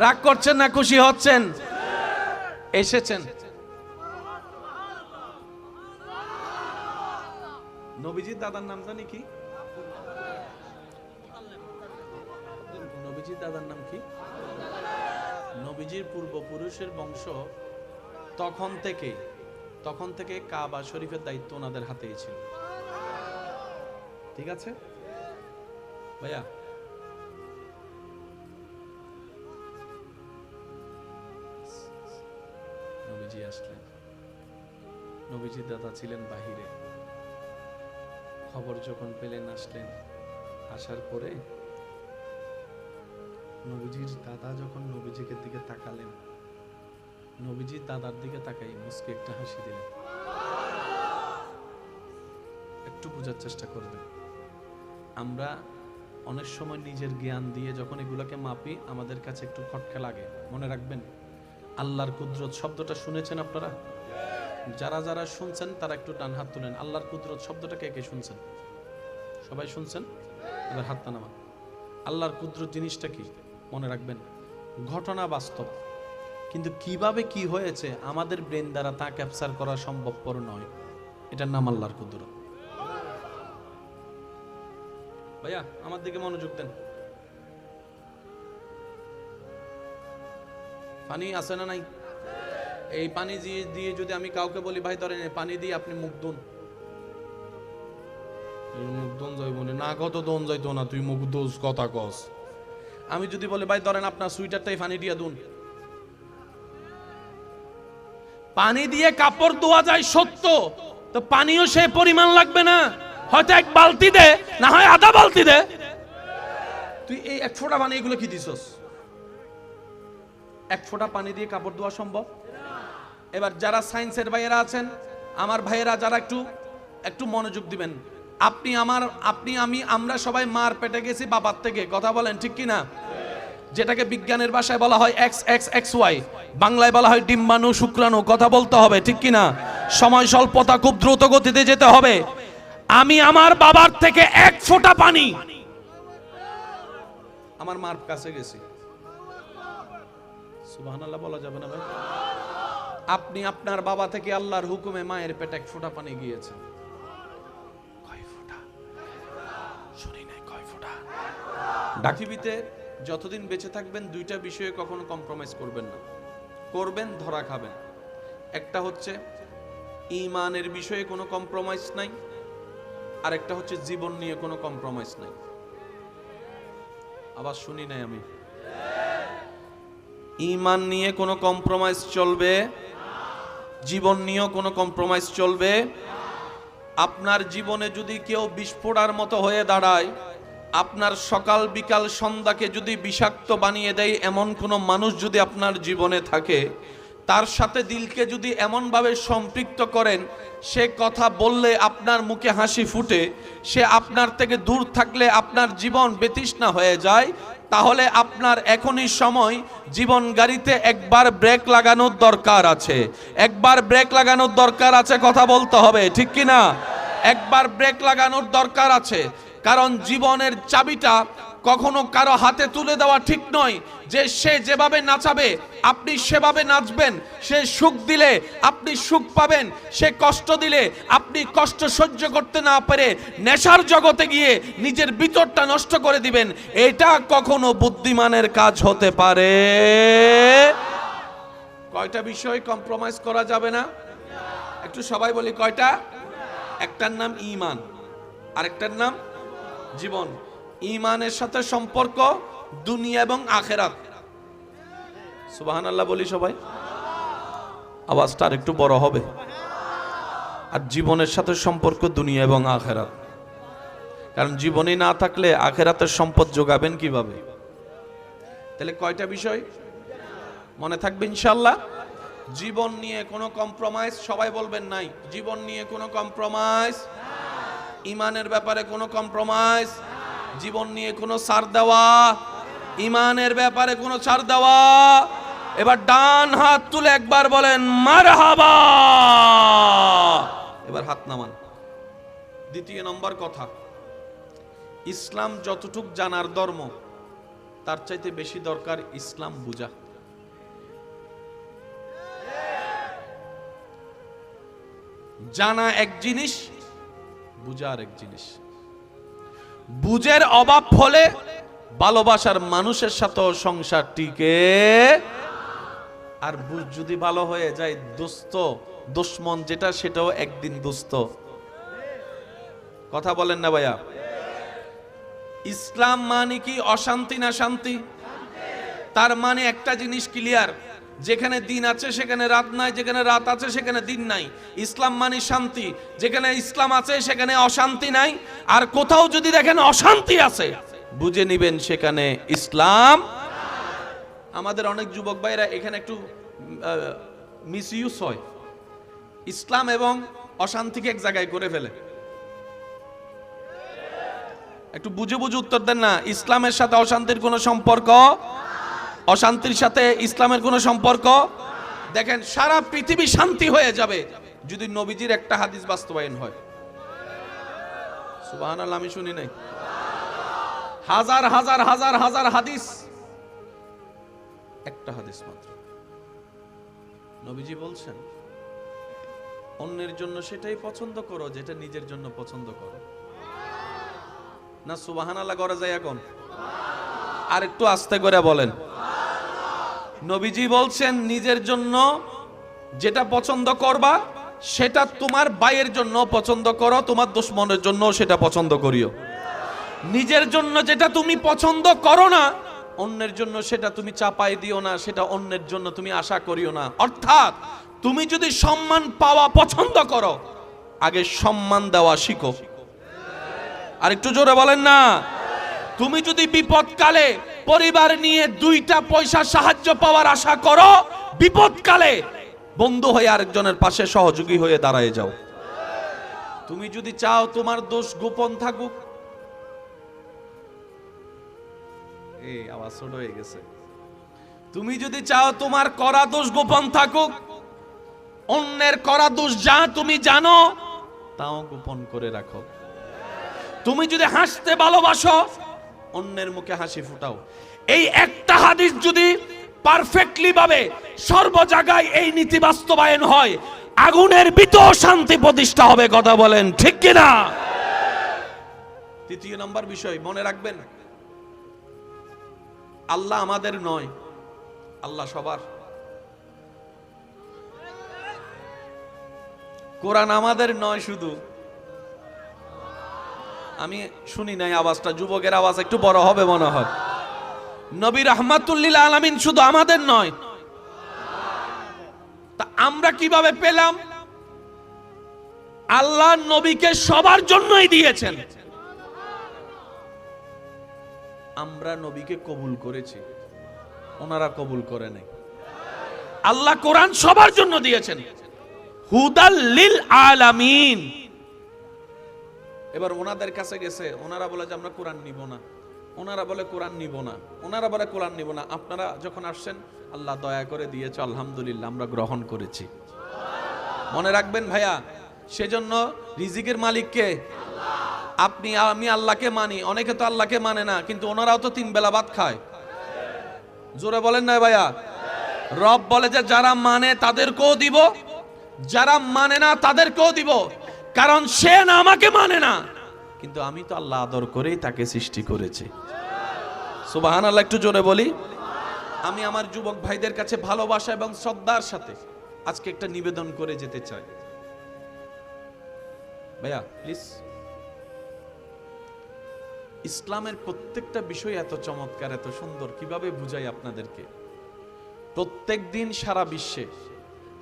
Speaker 1: রাগ করছেন না খুশি হচ্ছেন? এসেছেন নবীজির দাদার নাম জানি কি? নবীজির দাদার নাম কি? নবীজির পূর্বপুরুষের বংশ তখন থেকে কাবা শরীফের দায়িত্ব ওনাদের হাতেই ছিল। ঠিক আছে ভাইয়া? নবীজি আসলেন, নবীজির দাদা ছিলেন বাহিরে। খবর যখন পেলেন আসলেন। আসার পরে নবীজির দাদা যখন নবীজিকে দিকে তাকালেন, নবীজির দাদার দিকে তাকাই মুস্কি একটা হাসি দিলেন। একটু বোঝার চেষ্টা করবেন। আমরা অনেক সময় নিজের জ্ঞান দিয়ে যখন এগুলোকে মাপি আমাদের কাছে একটু খটকা লাগে। মনে রাখবেন, আল্লাহর কুদরত শব্দটা শুনেছেন আপনারা? যারা যারা শুনছেন তারা একটু ডান হাত তুলেন। আল্লাহর কুদরত শব্দটা কে কে শুনছেন? সবাই শুনছেন? এবার হাতটা নামান। আল্লাহর কুদরত জিনিসটা কি মনে রাখবেন, ঘটনা বাস্তব, কিন্তু কিভাবে কি হয়েছে আমাদের ব্রেন দ্বারা তা ক্যাপচার করা সম্ভবপর নয়। এটার নাম আল্লাহর কুদরত। ভাইয়া আমার দিকে মনোযোগ দেন। পানি আছে না নাই? এই পানি দিয়ে যদি আমি কাউকে বলি ভাই ধরেন পানি দিয়ে আপনি মুখ ধুন, মুখ ধুন যাইব না, কত দন যাইতো না, তুই মুখ দোষ কথা কস। আমি যদি বলি ভাই ধরেন আপনার সুইটারটাই পানি দিয়ে ধুন, পানি দিয়ে কাপড় ধোয়া যায় সত্য, তো পানিও সে পরিমাণ লাগবে না। হয়তো এক বালতি দে, না হয় আধা বালতি দে। তুই এই এক ফোঁটা পানি এগুলো কি দিছস? এক ফোঁটা পানি দিয়ে কাপড় ধোয়া সম্ভব? এবার যারা সায়েন্সের ভাইয়েরা আছেন, আমার ভাইয়েরা যারা একটু মনোযোগ দিবেন। আমরা সবাই মার পেটে গেছি বাবার থেকে, কথা বলেন ঠিক কি না? যেটাকে বিজ্ঞানের ভাষায় বলা হয় XXXY, বাংলায় বলা হয় ডিম্বাণু শুক্রাণু। কথা বলতে হবে ঠিক কি না? সময় স্বল্পতা, খুব দ্রুত গতিতে যেতে হবে। আমি আমার বাবার থেকে এক ফোঁটা পানি আমার মার কাছে গেছি। সুবহানাল্লাহ বলা যাবে না ভাই? আপনি আপনার বাবা থেকে আল্লাহর হুকুমে মায়ের পেটে এক ফোঁটা পানি গিয়েছে। কয় ফোঁটা? শুনি নাই কয় ফোঁটা? পৃথিবীতে যতদিন বেঁচে থাকবেন দুইটা বিষয়ে কখনো কম্প্রোমাইজ করবেন না। করবেন ধরা খাবেন। একটা হচ্ছে ঈমানের বিষয়ে কোনো কম্প্রোমাইজ নাই, আর একটা হচ্ছে জীবন নিয়ে কোনো কম্প্রোমাইজ নাই। আবার শুনি নাই আমি। ঈমান নিয়ে কোনো কম্প্রোমাইজ চলবে, জীবন নিয়েও কোনো কম্প্রোমাইজ চলবে। আপনার জীবনে যদি কেউ বিস্ফোড়ার মতো হয়ে দাঁড়ায়, আপনার সকাল বিকাল সন্ধ্যাকে যদি বিষাক্ত বানিয়ে দেয় এমন কোনো মানুষ যদি আপনার জীবনে থাকে, তার সাথে দিলকে যদি এমনভাবে সম্পৃক্ত করেন, সে কথা বললে আপনার মুখে হাসি ফুটে, সে আপনার থেকে দূর থাকলে আপনার জীবন বেতৃষ্ণা হয়ে যায়, তাহলে আপনার এখনই সময় জীবন গাড়িতে একবার ব্রেক লাগানোর দরকার আছে। একবার ব্রেক লাগানোর দরকার আছে, কথা বলতে হবে ঠিক কি না? একবার ব্রেক লাগানোর দরকার আছে। কারণ জীবনের চাবিটা কখনো কারো হাতে তুলে দেওয়া ঠিক নয়, যে সে যেভাবে নাচাবে আপনি সেভাবে নাচবেন। সে সুখ দিলে আপনি সুখ পাবেন, সে কষ্ট দিলে আপনি কষ্ট সহ্য করতে না পেরে নেশার জগতে গিয়ে নিজের ভিতরটা নষ্ট করে দিবেন। এটা কখনো বুদ্ধিমানের কাজ হতে পারে? কয়টা বিষয় কম্প্রোমাইজ করা যাবে না? একটু সবাই বলি কয়টা? একটার নাম ঈমান, আরেকটার নাম জীবন। ঈমানের সাথে সম্পর্ক দুনিয়া এবং আখিরাত। সুবহানাল্লাহ বলি সবাই, আওয়াজটা আরেকটু বড় হবে। আর জীবনের সাথে সম্পর্ক দুনিয়া এবং আখিরাত, কারণ জীবনে না থাকলে আখিরাতের সম্পদ যোগাবেন কিভাবে? তাহলে কয়টা বিষয় মনে থাকবে ইনশাআল্লাহ? জীবন নিয়ে কোনো কম্প্রোমাইজ, সবাই বলবেন নাই। জীবন নিয়ে কোনো কম্প্রোমাইজ, ঈমানের ব্যাপারে কোনো কম্প্রোমাইজ, জীবন নিয়ে কোনো ছাড় দেওয়া, ঈমানের ব্যাপারে কোনো ছাড় দেওয়া। এবার ডান হাত তুলে একবার বলেন মারহাবা। এবার হাত নামান। দ্বিতীয় নম্বর কথা, ইসলাম যতটুক জানার ধর্ম, তার চাইতে বেশি দরকার ইসলাম বুঝা। জানা এক জিনিস, বুঝা আরেক জিনিস। বুঝের অভাব হলে ভালোবাসার মানুষের সাথেও সংসার টিকে, আর বুঝ যদি ভালো হয়ে যায় দোস্ত দুশমন যেটা সেটাও একদিন দোস্ত। কথা বলেন না ভাইয়া? ইসলাম মানে কি অশান্তি না শান্তি? তার মানে একটা জিনিস ক্লিয়ার, যেখানে দিন আছে সেখানে রাত নাই, যেখানে রাত আছে সেখানে দিন নাই। ইসলাম মানে শান্তি, যেখানে ইসলাম আছে সেখানে অশান্তি নাই। আর কোথাও যদি দেখেন অশান্তি আছে, বুঝে নিবেন সেখানে ইসলাম। আমাদের অনেক যুবক ভাইরা এখানে একটু মিসইউজ হয়, ইসলাম এবং অশান্তিকে এক জায়গায় করে ফেলে। একটু বুঝে বুঝে উত্তর দেন না। ইসলামের সাথে অশান্তির কোনো সম্পর্ক, অশান্তির সাথে ইসলামের কোনো সম্পর্ক। দেখেন সারা পৃথিবী শান্তি হয়ে যাবে যদি নবীজির একটা হাদিস বাস্তবায়ন হয়। সুবহানাল্লাহ, আমি শুনি নাই। হাজার হাজার হাজার হাজার হাদিস, একটা হাদিস মাত্র। নবীজি বলছেন অন্যের জন্য সেটাই পছন্দ করো যেটা নিজের জন্য পছন্দ করো। না সুবহানাল্লাহ করা যায় এখন? আর একটু আস্তে করে বলেন। নবীজি বলছেন নিজের জন্য যেটা পছন্দ করবা সেটা তোমার ভাইয়ের জন্য পছন্দ করো, তোমার দুশমনের জন্য সেটা পছন্দ করিও। নিজের জন্য যেটা তুমি পছন্দ করো না, অন্যের জন্য সেটা তুমি চাপাই দিও না, সেটা অন্যের জন্য তুমি আশা করিও না। অর্থাৎ তুমি যদি সম্মান পাওয়া পছন্দ করো, আগে সম্মান দেওয়া শিখো। আর একটু জোরে বলেন না। তুমি যদি বিপদকালে পরিবার নিয়ে দুইটা পয়সা সাহায্য পাওয়ার আশা করো, বিপদকালে বন্ধু হয়ে আরেকজনের পাশে সহযোগী হয়ে দাঁড়ায় যাও। তুমি যদি চাও তোমার দোষ গোপন থাকুক, এই আওয়াজ ছোট হয়ে গেছে। তুমি যদি চাও তোমার করা দোষ গোপন থাকুক, অন্যের করা দোষ যা তুমি জানো তাও গোপন করে রাখো। তুমি যদি হাসতে ভালোবাসো, অন্যের মুখে হাসি ফুটাও। এই একটা হাদিস যদি পারফেক্টলি ভাবে সর্ব জায়গায় এই নীতি বাস্তবায়ন হয়, আগুনের ভিতর শান্তি প্রতিষ্ঠা হবে। কথা বলেন ঠিক কিনা? তৃতীয় নম্বর বিষয় মনে রাখবেন, আল্লাহ আমাদের নয়, আল্লাহ সবার। কোরআন আমাদের নয় শুধু। আমি শুনি নাই আওয়াজটা, যুবকের আওয়াজ একটু বড় হবে মনে হয়। নবী রাহমাতুল লিল আলামিন শুধু আমাদের নয়। তা আমরা কিভাবে পেলাম? আল্লাহ নবীকে সবার জন্যই দিয়েছেন, আমরা নবীকে কবুল করেছি, ওনারা কবুল করে নাই। আল্লাহ কোরআন সবার জন্য দিয়েছেন, হুদাল লিল আলামিন। এবার ওনাদের কাছে গেছে, ওনারা বলে যে আমরা কোরআন নিব না, ওনারা বলে কোরআন নিব না, ওনারা বলে কোরআন নিব না। আপনারা যখন আসছেন আল্লাহ দয়া করে দিয়েছে, আলহামদুলিল্লাহ আমরা গ্রহণ করেছি। মনে রাখবেন ভাইয়া, সেজন্য রিজিকের মালিক কে? আপনি আমি আল্লাহকে মানি, অনেকে তো আল্লাহকে মানে না, কিন্তু ওনারাও তো 3 বেলা ভাত খায়। জোরে বলেন না ভাইয়া? রব বলে যে যারা মানে তাদেরকেও দিব, যারা মানে না তাদেরকেও দিব, কারণ সে না আমাকে মানে না, কিন্তু আমি তো আল্লাহ আদর করেই তাকে সৃষ্টি করেছি। সুবহানাল্লাহ, একটু জোরে বলি। আমি আমার যুবক ভাইদের কাছে ভালোবাসা এবং শ্রদ্ধার সাথে আজকে একটা নিবেদন করে যেতে চাই। ভাইয়া প্লিজ, ইসলামের প্রত্যেকটা বিষয় এত চমৎকার, এত সুন্দর, কিভাবে বুঝাই আপনাদেরকে। প্রত্যেক দিন সারা বিশ্বে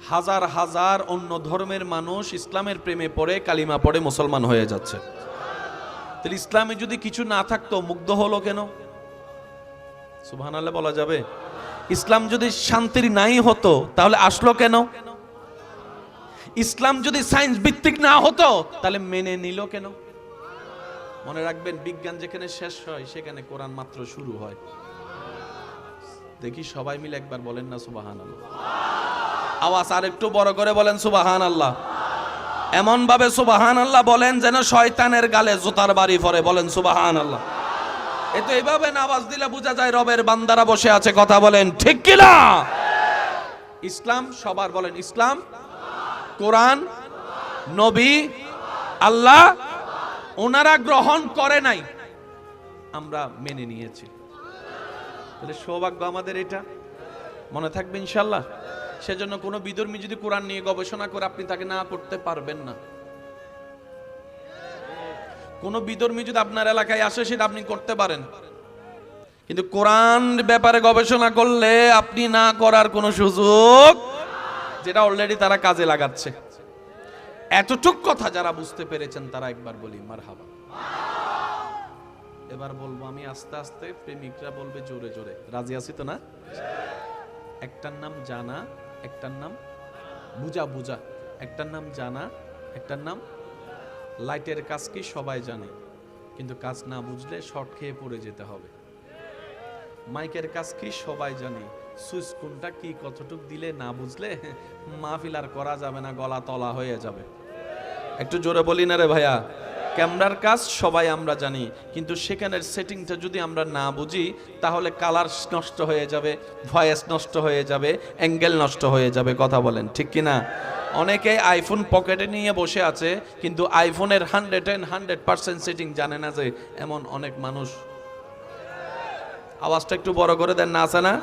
Speaker 1: হাজার হাজার অন্য ধর্মের মানুষ ইসলামের প্রেমে পড়ে, কালিমা পড়ে মুসলমান হয়ে যাচ্ছে। তাহলে ইসলামে যদি কিছু না থাকতো মুগ্ধ হলো কেন? সুবহানাল্লাহ বলা যাবে? ইসলাম যদি শান্তির নাই হতো তাহলে আসলো কেন? ইসলাম যদি সায়েন্স ভিত্তিক না হতো তাহলে মেনে নিল কেন? মনে রাখবেন, বিজ্ঞান যেখানে শেষ হয় সেখানে কোরআন মাত্র শুরু হয়। দেখি সবাই মিলে একবার বলেন না সুবহানাল্লাহ। আওয়াজ আর একটু বড় করে বলেন সুবহানাল্লাহ। এমন ভাবে সুবহানাল্লাহ বলেন যেন শয়তানের গালে জুতার বাড়ি পড়ে। বলেন সুবহানাল্লাহ। এতো এইভাবে আওয়াজ দিলে বোঝা যায় রবের বান্দারা বসে আছে। কথা বলেন ঠিক কি না? ইসলাম সবার। বলেন ইসলাম, কোরআন, নবী, আল্লাহ, ওনারা গ্রহণ করে নাই, আমরা মেনে নিয়েছি। তাহলে সৌভাগ্য আমাদের এটা, মনে থাকবে ইনশাল্লাহ। সেজন্য কোনো বিধর্মী যদি কোরআন নিয়ে গবেষণা করে আপনি তাকে না করতে পারবেন না। কোনো বিধর্মী যদি আপনার এলাকায় আসে সেটা আপনি করতে পারেন, কিন্তু কোরআন ব্যাপারে গবেষণা করলে আপনি না করার কোনো সুযোগ, যেটা অলরেডি তারা কাজে লাগাচ্ছে। এতটুক কথা যারা বুঝতে পেরেছেন তারা একবার বলি মারহাবা। এবার বলবো আমি আস্তে আস্তে, প্রেমিকরা বলবে জোরে জোরে। রাজি আছি তো না? একটার নাম জানা, একটার নাম বুঝা। বুঝা একটার নাম জানা, একটার নাম লাইটের কাজ কি সবাই জানে, কিন্তু কাজ না বুঝলে শর্ট খেয়ে পড়ে যেতে হবে। মাইকের কাজ কি সবাই জানে, সুইচ কোনটা কি কতটুক দিলে না বুঝলে মাহফিল আর করা যাবে না, গলা তলা হয়ে যাবে। একটু জোরে বলি না রে ভাইয়া? ক্যামেরার কাজ সবাই আমরা জানি, কিন্তু সেখানের সেটিংটা যদি আমরা না বুঝি তাহলে কালার নষ্ট হয়ে যাবে, ভয়েস নষ্ট হয়ে যাবে, অ্যাঙ্গেল নষ্ট হয়ে যাবে। কথা বলেন ঠিক কি না? অনেকে আইফোন পকেটে নিয়ে বসে আছে, কিন্তু আইফোনের 100% সেটিং জানে না, যে এমন অনেক মানুষ। আওয়াজটা একটু বড় করে দেন না, আছে না?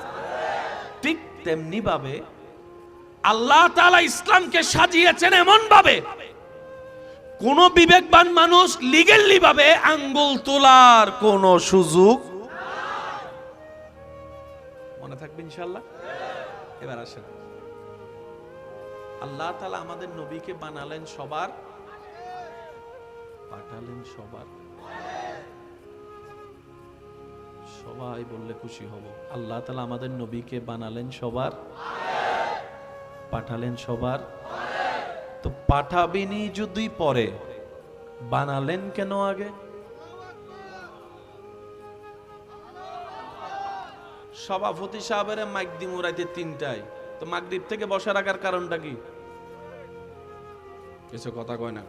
Speaker 1: ঠিক তেমনি ভাবে আল্লাহ তাআলা ইসলামকে সাজিয়েছেন এমন ভাবে কোন বিবেকবান মানুষ লিগ্যালি ভাবে আঙ্গুল তোলার কোন সুযোগ। মনে থাকবে ইনশাআল্লাহ। এবার আসেন, আল্লাহ তাআলা আমাদের নবীকে বানালেন সবার, পাঠালেন সবার। সবাই বললে খুশি হব। আল্লাহ তাআলা আমাদের নবীকে বানালেন সবার, পাঠালেন সবার। তো পাঠাবেনি যদি পরে, বানালেন কেন আগে? সভাপতি সাহেবের মাইক দিমু রাইতে 3টায়, তো মাগরিব থেকে বসা রাখার কারণটা কি? কিছু কথা কয় না,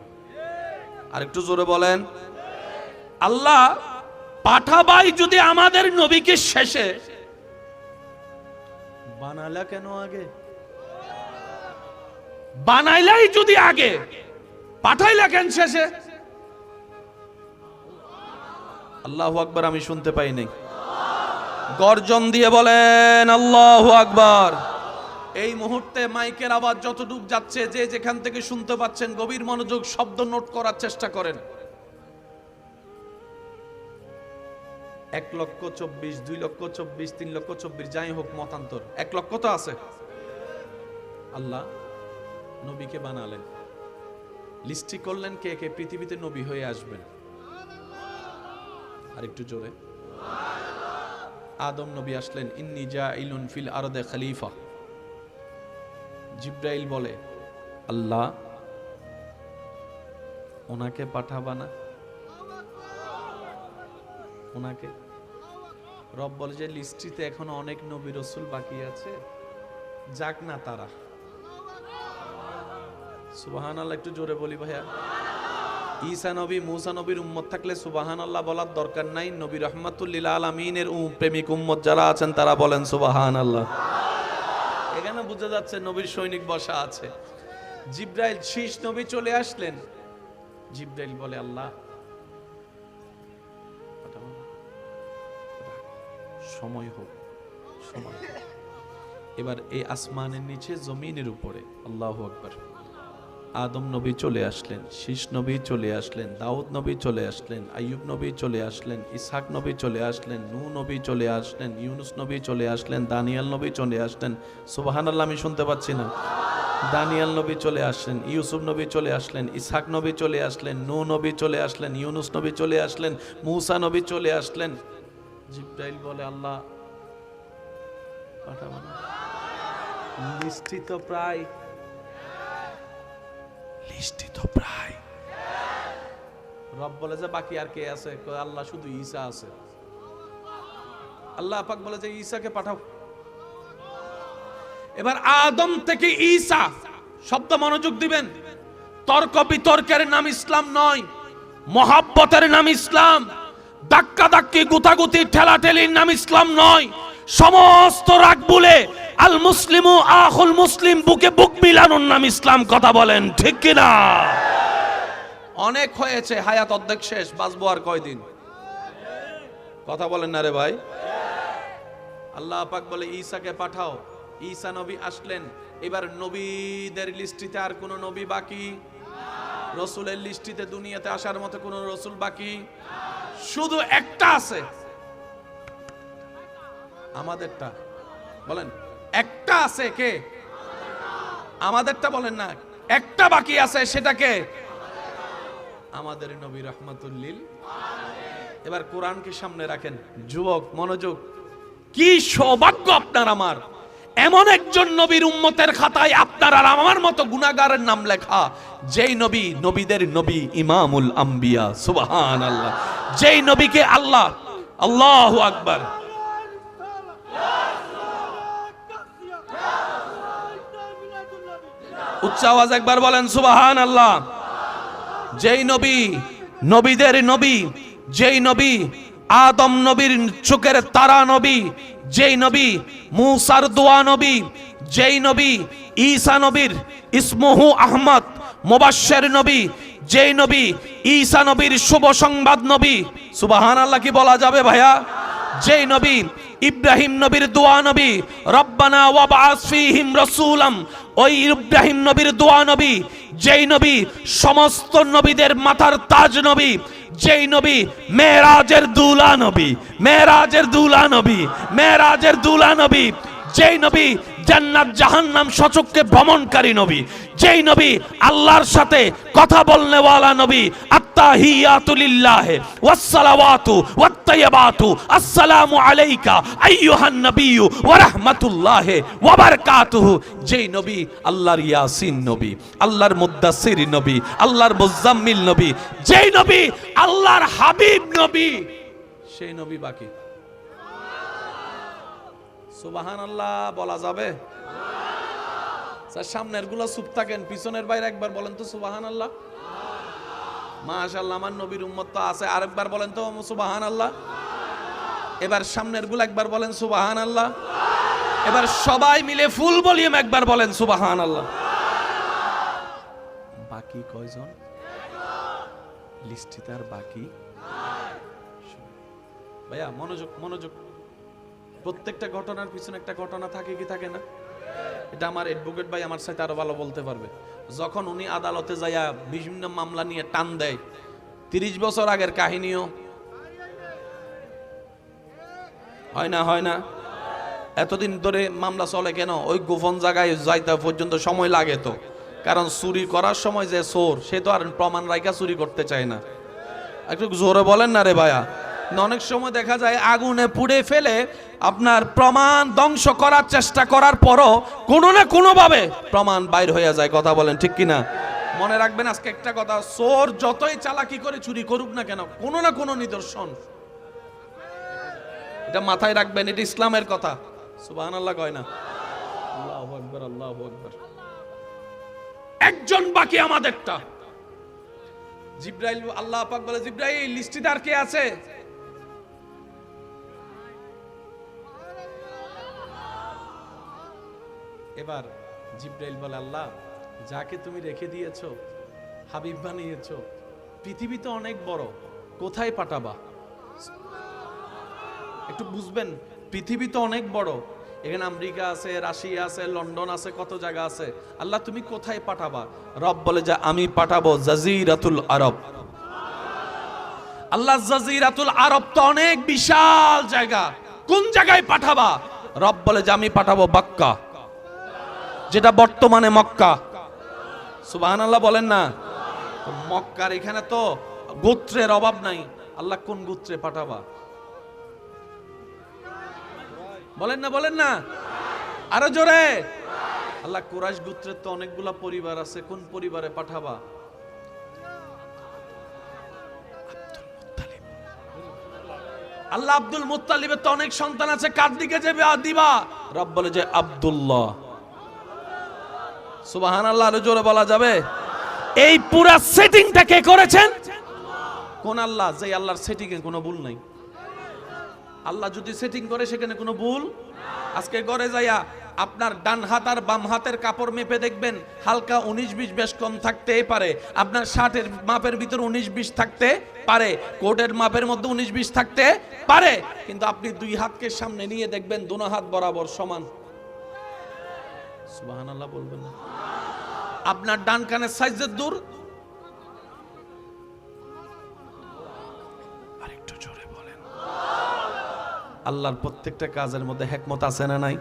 Speaker 1: আর একটু জোরে বলেন। আল্লাহ পাঠাবাই যদি আমাদের নবীকে শেষে, বানালা কেন আগে? বানাইলাই যদি আগে, পাঠাইলা কেন শেষে? আল্লাহু আকবার। আমি শুনতে পাই নাই, গর্জন দিয়ে বলেন আল্লাহু আকবার। এই মুহূর্তে মাইকের আওয়াজ যতটুকু যাচ্ছে, যে যেখান থেকে শুনতে পাচ্ছেন গভীর মনোযোগ, শব্দ নোট করার চেষ্টা করেন। 1,24,000, 2,24,000, 3,24,000, যাই হোক মতান্তর, 1 লক্ষ তো আছে। আল্লাহ নবীকে বানালেন, লিস্টি করলেন কে কে পৃথিবীতে নবী হয়ে আসবেন। আর একটু জোরে। আদম নবী আসলেন, ইন্নী জাইলুন ফিল আরদে খলিফা। জিব্রাইল বলে আল্লাহ ওনাকে পাঠাবা না? ওনাকে রব বলে যে লিস্টিতে এখনো অনেক নবী রাসূল বাকি আছে, যাক না তারা। সুবহানাল্লাহ। একটু জোরে বলি ভাইয়া। ঈসা নবী, মুসা নবীর উম্মত থাকলে সুবহানাল্লাহ বলার দরকার নাই। নবী রাহমাতুল লিল আলামিনের প্রেমিক উম্মত যারা আছেন তারা বলেন সুবহানাল্লাহ। এখানে বোঝা যাচ্ছে নবীর সৈনিক বসা আছে। জিব্রাইল, শীষ নবী চলে আসলেন। জিব্রাইল বলে আল্লাহ সময় হোক, সময় হোক। এবার এই আসমানের নিচে জমিনের উপরে, আল্লাহু আকবার, আদম নবী চলে আসলেন, শীষ নবী চলে আসলেন, দাউদ নবী চলে আসলেন, আইয়ুব নবী চলে আসলেন, ইসহাক নবী চলে আসলেন, নূহ নবী চলে আসলেন, ইউনুস নবী চলে আসলেন, দানিয়েল নবী চলে আসলেন। সুবহানাল্লাহ। আমি শুনতে পাচ্ছি না। দানিয়েল নবী চলে আসলেন, ইউসুফ নবী চলে আসলেন, ইসহাক নবী চলে আসলেন, নূহ নবী চলে আসলেন, ইউনুস নবী চলে আসলেন, মুসা নবী চলে আসলেন। জিব্রাইল বলে আল্লাহ পাঠাবো না? লিস্টি তো প্রায়, লিস্টি তো প্রায়। রব বলে যে বাকি আর কে আছে? আল্লাহ শুধু ঈসা আছে। আল্লাহ পাক বলে যে ঈসাকে পাঠাও। এবার আদম থেকে ঈসা, শব্দ মনোযোগ দিবেন। তর্ক বিতর্কের নাম ইসলাম নয়, মহাব্বতের নাম ইসলাম। ধাক্কা ধাক্কি গুতাগুতি ঠেলাঠেলির নাম ইসলাম নয়। সমস্ত রাগ বলে আল মুসলিমু আখুল মুসলিম, বুকে বুক মিলানোর নাম ইসলাম। কথা বলেন ঠিক কিনা? অনেক হয়েছে, হায়াত অর্ধেক শেষ, বাঁচবো আর কয়দিন? কথা বলেন না রে ভাই। আল্লাহ পাক বলে ঈসাকে পাঠাও। ঈসা নবী আসলেন। এবার নবীদের লিস্টিতে আর কোন নবী বাকি? রসুলের লিস্টিতে দুনিয়াতে আসার মতো কোন রসুল বাকি? শুধু একটা আছে, আমাদেরটা। বলেন একটা আছে, কে? আমাদেরটা বলেন না, একটা বাকি আছে, সেটাকে আমাদের নবী রাহমাতুল লিল। এবার কোরআনকে সামনে রাখেন। যুবক মনোযোগ, কি সৌভাগ্য আপনার আমার, এমন একজন নবীর উম্মতের খাতায় আপনার আর আমার মতো গুনাহগারের নাম লেখা, যেই নবী নবীদের নবী, ইমামুল আম্বিয়া। সুবহানাল্লাহ। যেই নবীকে আল্লাহ, আল্লাহু আকবার, উচ্চ আওয়াজ একবার বলেন সুবহানাল্লাহ। যেই নবী নবীদের নবী, যেই নবী আদম নবীর চোখের তারা নবী, যেই নবী মুসার দোয়া নবী, যেই নবী ঈসা নবীর ইসমুহু আহমদ মুবাশশির নবী, যেই নবী ঈসা নবীর শুভ সংবাদ নবী। সুবহানাল্লাহ কি বলা যাবে ভাইয়া? যেই নবী ইব্রাহিম নবীর দোয়া নবী, রব্বানা ওয়াবআস ফীহিম রাসূলাম, ওই ইব্রাহিম নবীর দোয়া নবী। যেই নবী সমস্ত নবীদের মাথার তাজ নবী, যেই নবী মেরাজের দুলা নবী, মেরাজের দুলা নবী, মেরাজের দুলা নবী। যেই নবী জান্নাত জাহান্নাম সচক্ষে ভ্রমণকারী নবী, যেই নবী আল্লাহর সাথে কথা বলনেওয়ালা নবী। আত্তাহিয়াতু লিল্লাহ ওয়াস সালাওয়াতু ওয়াত তাইয়্যিবাতু আসসালামু আলাইকা আইয়ুহান নাবিয়্যু ওয়া রাহমাতুল্লাহি ওয়া বারাকাতুহু। যেই নবী আল্লাহর ইয়াসিন নবী, আল্লাহর মুদ্দাসসির নবী, আল্লাহর মুজাম্মিল নবী, যেই নবী আল্লাহর হাবিব নবী, সেই নবী বাকি? সুবহানাল্লাহ বলা যাবে? সামনের গুলো চুপ থাকেন, পিছনের বাইরে একবার বলেন তো সুবহানাল্লাহ। মাশাআল্লাহ, আমার নবীর উম্মত তো আছে, আরেকবার বলেন তো সুবহানাল্লাহ। এবার সামনের গুলো একবার বলেন সুবহানাল্লাহ। এবার সবাই মিলে ফুল ভলিউম একবার বলেন সুবহানাল্লাহ। বাকি কয়জন? লিস্টে তার বাকি? ভাইয়া মনোযোগ, মনোযোগ। প্রত্যেকটা ঘটনার পিছনে একটা ঘটনা থাকে কি থাকে না? এটা আমার অ্যাডভোকেট ভাই আমার সাথে আরো ভালো বলতে পারবে। যখন উনি আদালতে যাইয়া বিভিন্ন মামলা নিয়ে টান দেয়, 30 বছর আগের কাহিনীও হয় না, হয় না? এতদিন ধরে মামলা চলে কেন? ওই গোপন জায়গায় যাইতে পর্যন্ত সময় লাগে তো, কারণ চুরি করার সময় যে চোর, সে তো আর প্রমাণ রাইখা চুরি করতে চায় না। একটু জোরে বলেন না রে ভাইয়া। অনেক সময় দেখা যায় আগুনে পুড়ে ফেলে আপনার প্রমাণ ধ্বংস করার চেষ্টা করার পরও কোনো না কোনো ভাবে প্রমাণ বাইর হয়ে যায়। কথা বলেন ঠিক কিনা? মনে রাখবেন আজকে একটা কথা, চোর যতই চালাকি করে চুরি করুক না কেন, কোনো না কোনো নিদর্শন, এটা মাথায় রাখবেন। এটা ইসলামের কথা। সুবহানাল্লাহ কয় না? আল্লাহু আকবার, আল্লাহু আকবার। একজন বাকি আমাদেরটা। জিবরাইল, আল্লাহ পাক বলে জিবরাইল লিস্টিদার কে আছে? এবার জিবরাইল বলে আল্লাহ, যাকে তুমি রেখে দিয়েছো, হাবিব বানিয়েছো, পৃথিবী তো অনেক বড়, কোথায় পাঠাবা? একটু বুঝবেন, পৃথিবী তো অনেক বড়, এখানে আমেরিকা আছে, রাশিয়া আছে, লন্ডন আছে, কত জায়গা আছে। আল্লাহ তুমি কোথায় পাঠাবা? রব বলে যে আমি পাঠাবো জাজিরাতুল আরব। আল্লাহ জাজিরাতুল আরব তো অনেক বিশাল জায়গা, কোন জায়গায় পাঠাবা? রব বলে যে আমি পাঠাবো মক্কা, যেটা বর্তমানে মক্কা। সুবহানাল্লাহ বলেন না? মক্কার এখানে তো গোত্রের অভাব নাই, আল্লাহ কোন গোত্রে পাঠাবা? বলেন না, বলেন না, আরো জোরে। আল্লাহ কুরাইশ গোত্রের তো অনেকগুলা পরিবার আছে, কোন পরিবারে পাঠাবা? আল্লাহ আব্দুল মুত্তালিবের তো অনেক সন্তান আছে, কার দিকে যে দিবা? রব বলে যে আব্দুল্লাহ। সুবহানাল্লাহ আরো জোরে বলা যাবে? এই পুরা সেটিংটা কে করেছেন? কোন আল্লাহ? যে আল্লাহর সেটিং এ কোনো ভুল নাই। আল্লাহ যদি সেটিং করে সেখানে কোনো ভুল? আজকে ঘরে যাইয়া আপনার ডান হাত আর বাম হাতের কাপড় মেপে দেখবেন হালকা 19-20 বেশ কম থাকতেই পারে, আপনার শার্টের মাপের ভিতর 19-20 থাকতে পারে, কোটের মাপের মধ্যে 19-20 থাকতে পারে, কিন্তু আপনি দুই হাতকে সামনে নিয়ে দেখবেন দুনো হাত বরাবর সমান। সুবহানাল্লাহ বলবেন না? আপনার ডান কানের সাইজের দূর, আরেকটু জোরে বলেন। আল্লাহর প্রত্যেকটা কাজের মধ্যে হিকমত আছে না নাই?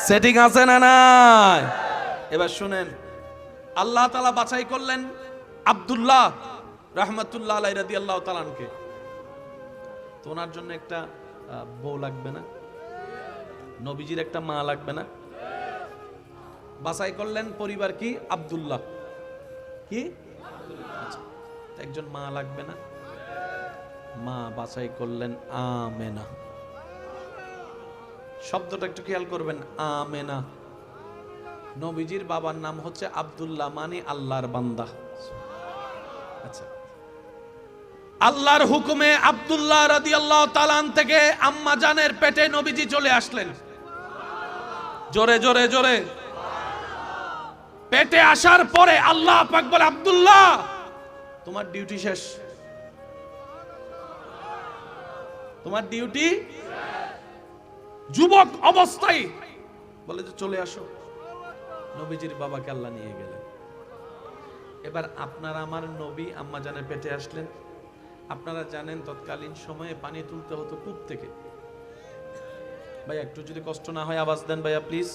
Speaker 1: সেটিং আছে না নাই? এবার শুনেন, আল্লাহ তাআলা বাছাই করলেন আব্দুল্লাহ রাহমাতুল্লাহ আলাইহি রাদিয়াল্লাহু তাআলা আনকে। তো ওনার জন্য একটা বউ লাগবে না? নবীজির একটা মা লাগবে না? বাছাই করলেন পরিবার কি? আব্দুল্লাহ। কি? আচ্ছা, একজন মা লাগবে না? মা বাছাই করলেন আমেনা। শব্দটা একটু খেয়াল করবেন, আমেনা। নবীজির বাবার নাম হচ্ছে আব্দুল্লাহ, মানে আল্লাহর বান্দা। আচ্ছা, আল্লাহর হুকুমে আব্দুল্লাহ রাদিয়াল্লাহু তাআলা থেকে আম্মা জানের পেটে নবীজি চলে আসলেন। জোরে জোরে জোরে। পেটে আসার পরে আল্লাহ পাক বলে, আব্দুল্লাহ তোমার ডিউটি শেষ, তোমার ডিউটি। যুবক অবস্থায় বলে যে চলে আসো। নবীজির বাবাকে আল্লাহ নিয়ে গেলেন। এবার আপনারা আমার নবী আম্মা জানের পেটে আসলেন। আপনারা জানেন তৎকালীন সময়ে পানি তুলতে হতো কূপ থেকে। ভাই একটু যদি কষ্ট না হয় আওয়াজ দেন ভাইয়া প্লিজ।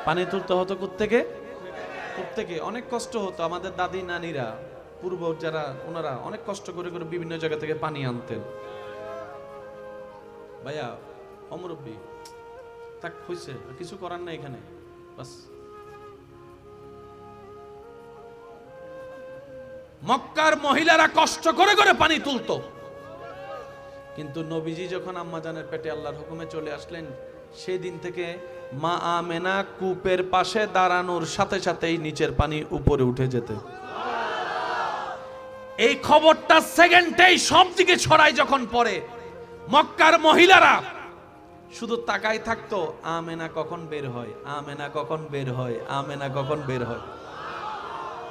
Speaker 1: পানি তুলতে হতো কূপ থেকে, কূপ থেকে অনেক কষ্ট হতো। আমাদের দাদি নানিরা পূর্ব যারা, ওনারা অনেক কষ্ট করে করে বিভিন্ন জায়গা থেকে পানি আনতেন। ভাইয়া অমরব্বী থাক, হইছে, কিছু করার নাই এখানে, বাস। মক্কার মহিলারা কষ্ট করে করে পানি তুলতো, কিন্তু নবীজি যখন আম্মা জানের পেটে আল্লাহর হুকুমে চলে আসলেন, সেদিন থেকে মা আমেনা কূপের পাশে দাঁড়ানোর সাথে সাথেই নিচের পানি উপরে উঠে যেতে। এই খবরটা সেকেন্ডেই সব দিকে ছড়ায় যখন পড়ে, মক্কার মহিলারা শুধু তাকাই থাকতো, আমেনা কখন বের হয়, আমেনা কখন বের হয়, আমেনা কখন বের হয়।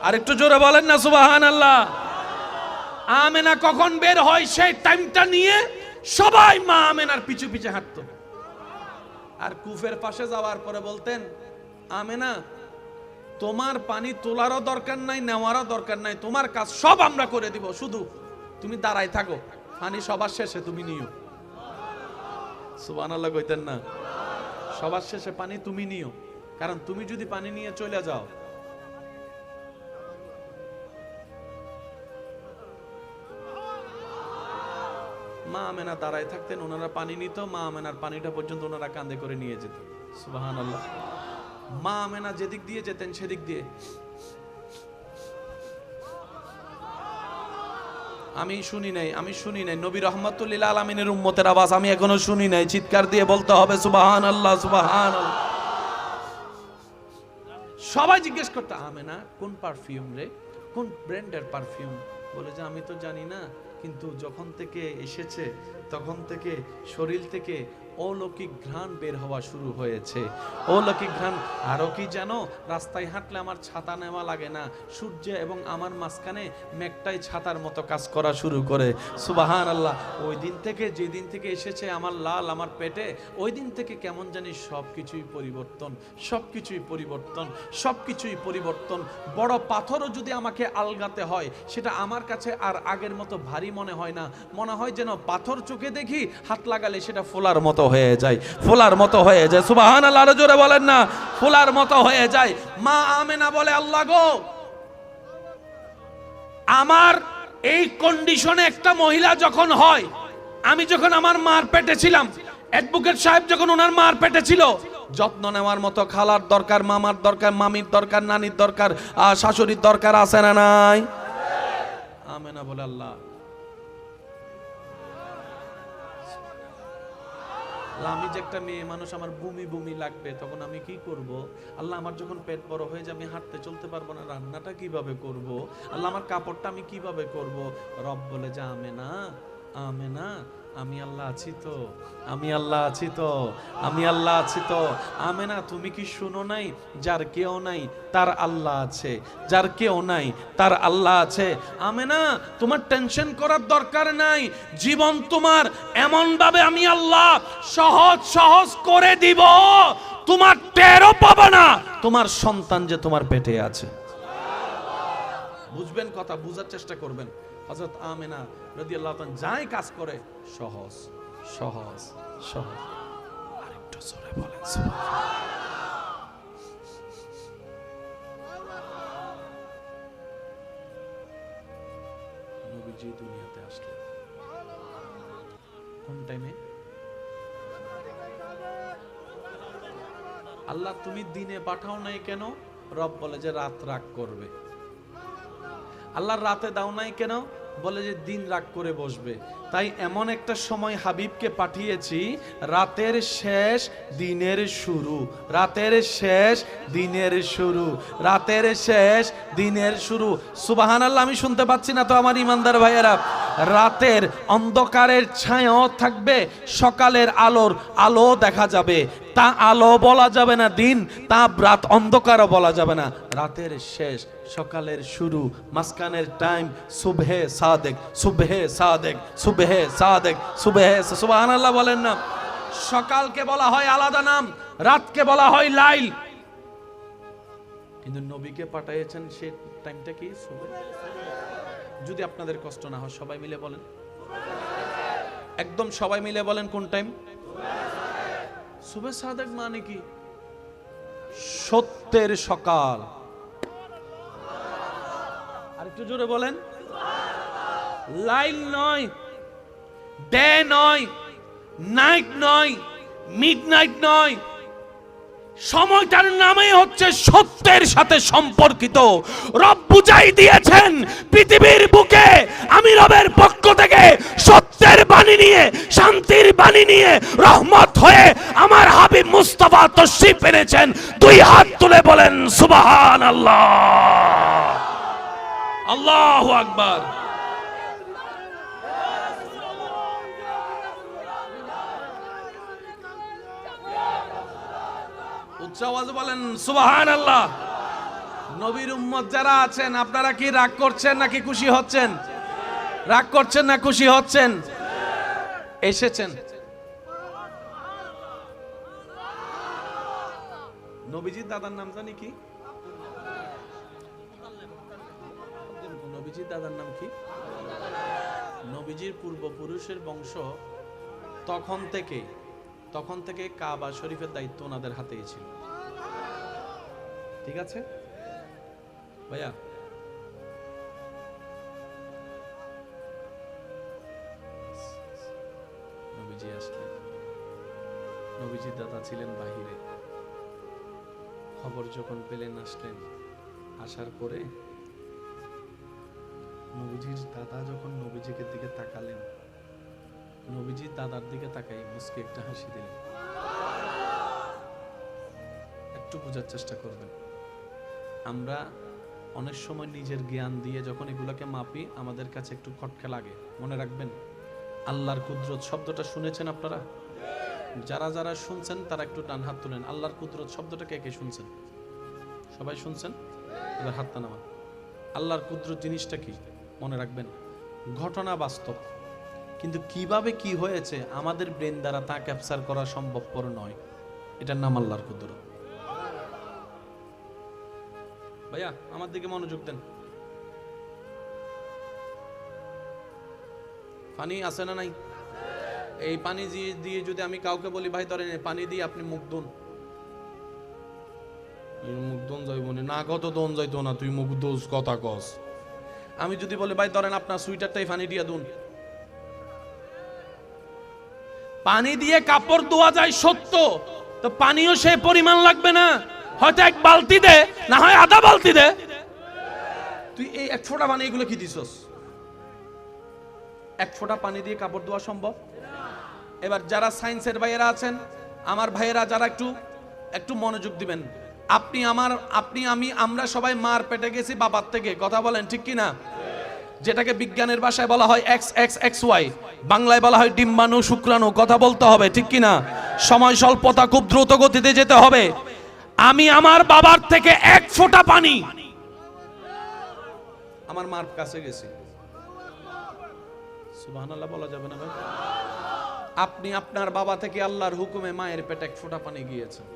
Speaker 1: আর একটু জোরে বলেন না সুবহানাল্লাহ। আমেনা কখন বের হয় সেই টাইমটা নিয়ে সবাই মা আমেনার পিছু পিছু হাঁটতো। আর কূপের পাশে যাওয়ার পরে বলতেন, আমেনা তোমার পানি তোলারও দরকার নাই, নেওয়ারও দরকার নাই, তোমার কাজ সব আমরা করে দিব, শুধু তুমি দাঁড়ায় থাকো, পানি সবার শেষে তুমি নিও। সুবহানাল্লাহ কইতেন না? সবার শেষে পানি তুমি নিও, কারণ তুমি যদি পানি নিয়ে চলে যাও, মা আমেনা দাঁড়ায় থাকতেন, ওনারা পানি নিত, মা আমেনার পানিটা পর্যন্ত ওনারা কাঁধে করে নিয়ে যেত। সুবহানাল্লাহ। মা আমেনা যেদিক দিয়ে যেতেন সেদিক দিয়ে আমি শুনি নাই নবী রাহমাতুল লিল আলামিনের উম্মতের আওয়াজ আমি এখনো শুনি নাই। চিৎকার দিয়ে বলতে হবে সুবহানাল্লাহ, সুবহানাল্লাহ। সবাই জিজ্ঞেস করতো, আমেনা কোন পারফিউম রে, কোন ব্র্যান্ডের পারফিউম? বলে যে আমি তো জানি না, কিন্তু যখন থেকে এসেছে তখন থেকে শরীর থেকে অলৌকিক ঘ্রাণ বের হওয়া শুরু হয়েছে, অলৌকিক ঘ্রাণ। আরো কি জানো, রাস্তায় হাঁটলে আমার ছাতা নেওয়া লাগে না, সূর্য এবং আমার মাঝখানে মেঘটাই ছাতার মতো কাজ করা শুরু করে। সুবহানাল্লাহ। ওই দিন থেকে, যেদিন থেকে এসেছে আমার লাল আমার পেটে, ওই দিন থেকে কেমন জানি সবকিছুই পরিবর্তন, সবকিছুই পরিবর্তন, সবকিছুই পরিবর্তন। বড় পাথরও যদি আমাকে আলগাতে হয়, সেটা আমার কাছে আর আগের মতো ভারী মনে হয় না, মনে হয় যেন পাথর চোখে দেখি, হাত লাগালে সেটা ফোলার মতো হয়ে যায়, ফোলার মতো হয়ে যায়। সুবহানাল্লাহ, আরো জোরে বলেন না, ফোলার মতো হয়ে যায়। মা আমেনা বলে, আল্লাহ গো, আমার এই কন্ডিশনে একটা মহিলা যখন হয়, আমি যখন আমার মার পেটে ছিলাম, অ্যাডভোকেট সাহেব যখন ওনার মার পেটে ছিল, যত্ন নেওয়ার মতো খালার দরকার, মামার দরকার, মামির দরকার, নানির দরকার, শাশুড়ির দরকার আছে না নাই? আমেনা বলে, আল্লাহ আমি যে একটা মেয়ে মানুষ, আমার বমি বমি লাগবে, তখন আমি কি করব? আল্লাহ আমার যখন পেট বড় হয়ে যাবে, আমি হাঁটতে চলতে পারবো না, রান্নাটা কিভাবে করব? আল্লাহ আমার কাপড়টা আমি কিভাবে করব? রব বলে যে, আমেনা, আমেনা আমি আল্লাহ আছি তো, আমি আল্লাহ আছি তো, আমি আল্লাহ আছি তো। আমেনা তুমি কি শুনো নাই, যার কেউ নাই তার আল্লাহ আছে, যার কেউ নাই তার আল্লাহ আছে। আমেনা তোমার টেনশন করার দরকার নাই, জীবন তোমার এমন ভাবে আমি আল্লাহ সহজ সহজ করে দিব, তোমার টেরও পাবে না তোমার সন্তান যে তোমার পেটে আছে। বুঝবেন কথা, বুঝার চেষ্টা করবেন। হযরত আমেনা রাদিয়াল্লাহু তাআলা যাই কাজ করে সহজ সহজ সহজ। আরেকটু জোরে বলেন সুবহানাল্লাহ। নবীজি দুনিয়াতে আসলেন কোন টাইমে? আল্লাহ তুমি দিনে পাঠাও নাই কেন? রব বলে যে রাত রাগ করবে। আল্লাহর রাতে দাও নাই কেন? বলে যে দিন রাগ করে বসবে। তাই এমন একটা সময় হাবিবকে পাঠিয়েছি, রাতের শেষ দিনের শুরু, রাতের শেষ দিনের শুরু, রাতের শেষ দিনের শুরু। সুবহানাল্লাহ। আমি শুনতে পাচ্ছি না তো আমার ইমানদার ভাইয়েরা? রাতের অন্ধকারের ছায়াও থাকবে, সকালের আলোর আলো দেখা যাবে। তা আলো বলা যাবে না দিন, তা রাত অন্ধকারও বলা যাবে না। রাতের শেষ, সকালের শুরু, মাঝখানের টাইম সুবহে সাদেক, সুবহে সাদেক, সুবহে সাদেক, সুবহে। সুবহানাল্লাহ বলেন না? সকালকে বলা হয় আলাদা নাম, রাতকে বলা হয় লাইল, কিন্তু নবীকে পাঠিয়েছেন সে টাইমটা কি? সুবহে। যদি আপনাদের কষ্ট না হয় সবাই মিলে বলেন, একদম সবাই মিলে বলেন কোন টাইম? সুবহে সাদেক মানে কি? সত্যের সকাল। আরেকটু জোরে বলেন। লাইল নয়, ডে নয়, নাইট নয়, মিডনাইট নয়, সময়টার নামই হচ্ছে সত্যের সাথে সম্পর্কিত। রব বুঝাই দিয়েছেন পৃথিবীর বুকে আমি রবের পক্ষ থেকে সত্যের বাণী নিয়ে, শান্তির বাণী নিয়ে রহমত হয়ে আমার হাবিব মুস্তাফা তশরিফ এনেছেন। দুই হাত তুলে বলেন সুবহানাল্লাহ, আল্লাহু আকবার। উচ্চ আওয়াজে বলেন সুবহানাল্লাহ। নবীর উম্মত যারা আছেন আপনারা কি রাগ করছেন নাকি খুশি হচ্ছেন? রাগ করছেন না খুশি হচ্ছেন? এসেছেন। নবীজির দাদার নাম জানি কি? নবীজির দাদার নাম কি? নবীজির পূর্বপুরুষের বংশ তখন থেকে কাবা শরীফের দায়িত্ব ওনাদের হাতেই ছিল। ঠিক আছে ভাইয়া? নবীজি আসলেন, নবীজির দাদা ছিলেন বাহিরে। খবর যখন পেলেন আসলেন। আসার পরে নবীজির দাদা যখন নবীজিকে দিকে তাকালেন, নবীজির দাদার দিকে তাকাই মুস্কি একটা হাসি দিলেন। একটু বোঝার চেষ্টা করবেন। আমরা অনেক সময় নিজের জ্ঞান দিয়ে যখন এগুলোকে মাপি আমাদের কাছে একটু খটকা লাগে। মনে রাখবেন আল্লাহর কুদরত শব্দটা শুনেছেন আপনারা? যারা যারা শুনছেন তারা একটু ডান হাত তুলেন। আল্লাহর কুদরত শব্দটা কে কে শুনছেন? সবাই শুনছেন? এবার হাতটা নামান। আল্লাহর কুদরত জিনিসটা কি? মনে রাখবেন ঘটনা বাস্তব, কিন্তু কিভাবে কি হয়েছে আমাদের ব্রেন দ্বারা তা ক্যাপচার করা সম্ভবপর নয়। এটার নাম আল্লাহর কুদরত। ভাইয়া আমার দিকে মনোযোগ দেন। পানি আছে না নাই? এই পানি দিয়ে যদি আমি কাউকে বলি ভাই ধরেন পানি দিয়ে আপনি মুখ ধুন, মুখ ধুন যাইব না, কত দন যাইতো না, তুই মুখ দোষ কথা কস। আমি যদি বলি ভাই ধরেন আপনার সুইটারটাই পানি দিয়ে ধুন, পানি দিয়ে কাপড় ধোয়া যায় সত্য, তো পানিও সেই পরিমাণ লাগবে না। হয়তো এক বালতি দে, না হয় আধা বালতি দে। তুই এই এক ফোঁটা পানি এগুলো কি দিছস? এক ফোঁটা পানি দিয়ে কাপড় ধোয়া সম্ভব? এবার যারা সায়েন্সের ভাইয়েরা আছেন, আমার ভাইয়েরা যারা একটু মনোযোগ দিবেন। আমরা সবাই মার পেটে গেছি বাবার থেকে, কথা বলেন ঠিক কি না? যেটাকে বিজ্ঞানের ভাষায় বলা হয় XXXY। বাংলায় বলা হয় ডিম্বাণু শুক্রাণু, কথা বলতে হবে ঠিক কিনা? সময় স্বল্পতা, খুব দ্রুত গতিতে যেতে হবে। আমি আমার বাবার থেকে এক ফোঁটা পানি আমার মার কাছে গেছি, সুবহানাল্লাহ বলা যাবে না ভাই? আপনি আপনার বাবা থেকে আল্লাহর হুকুমে মায়ের পেটে এক ফোঁটা পানি গিয়েছেন।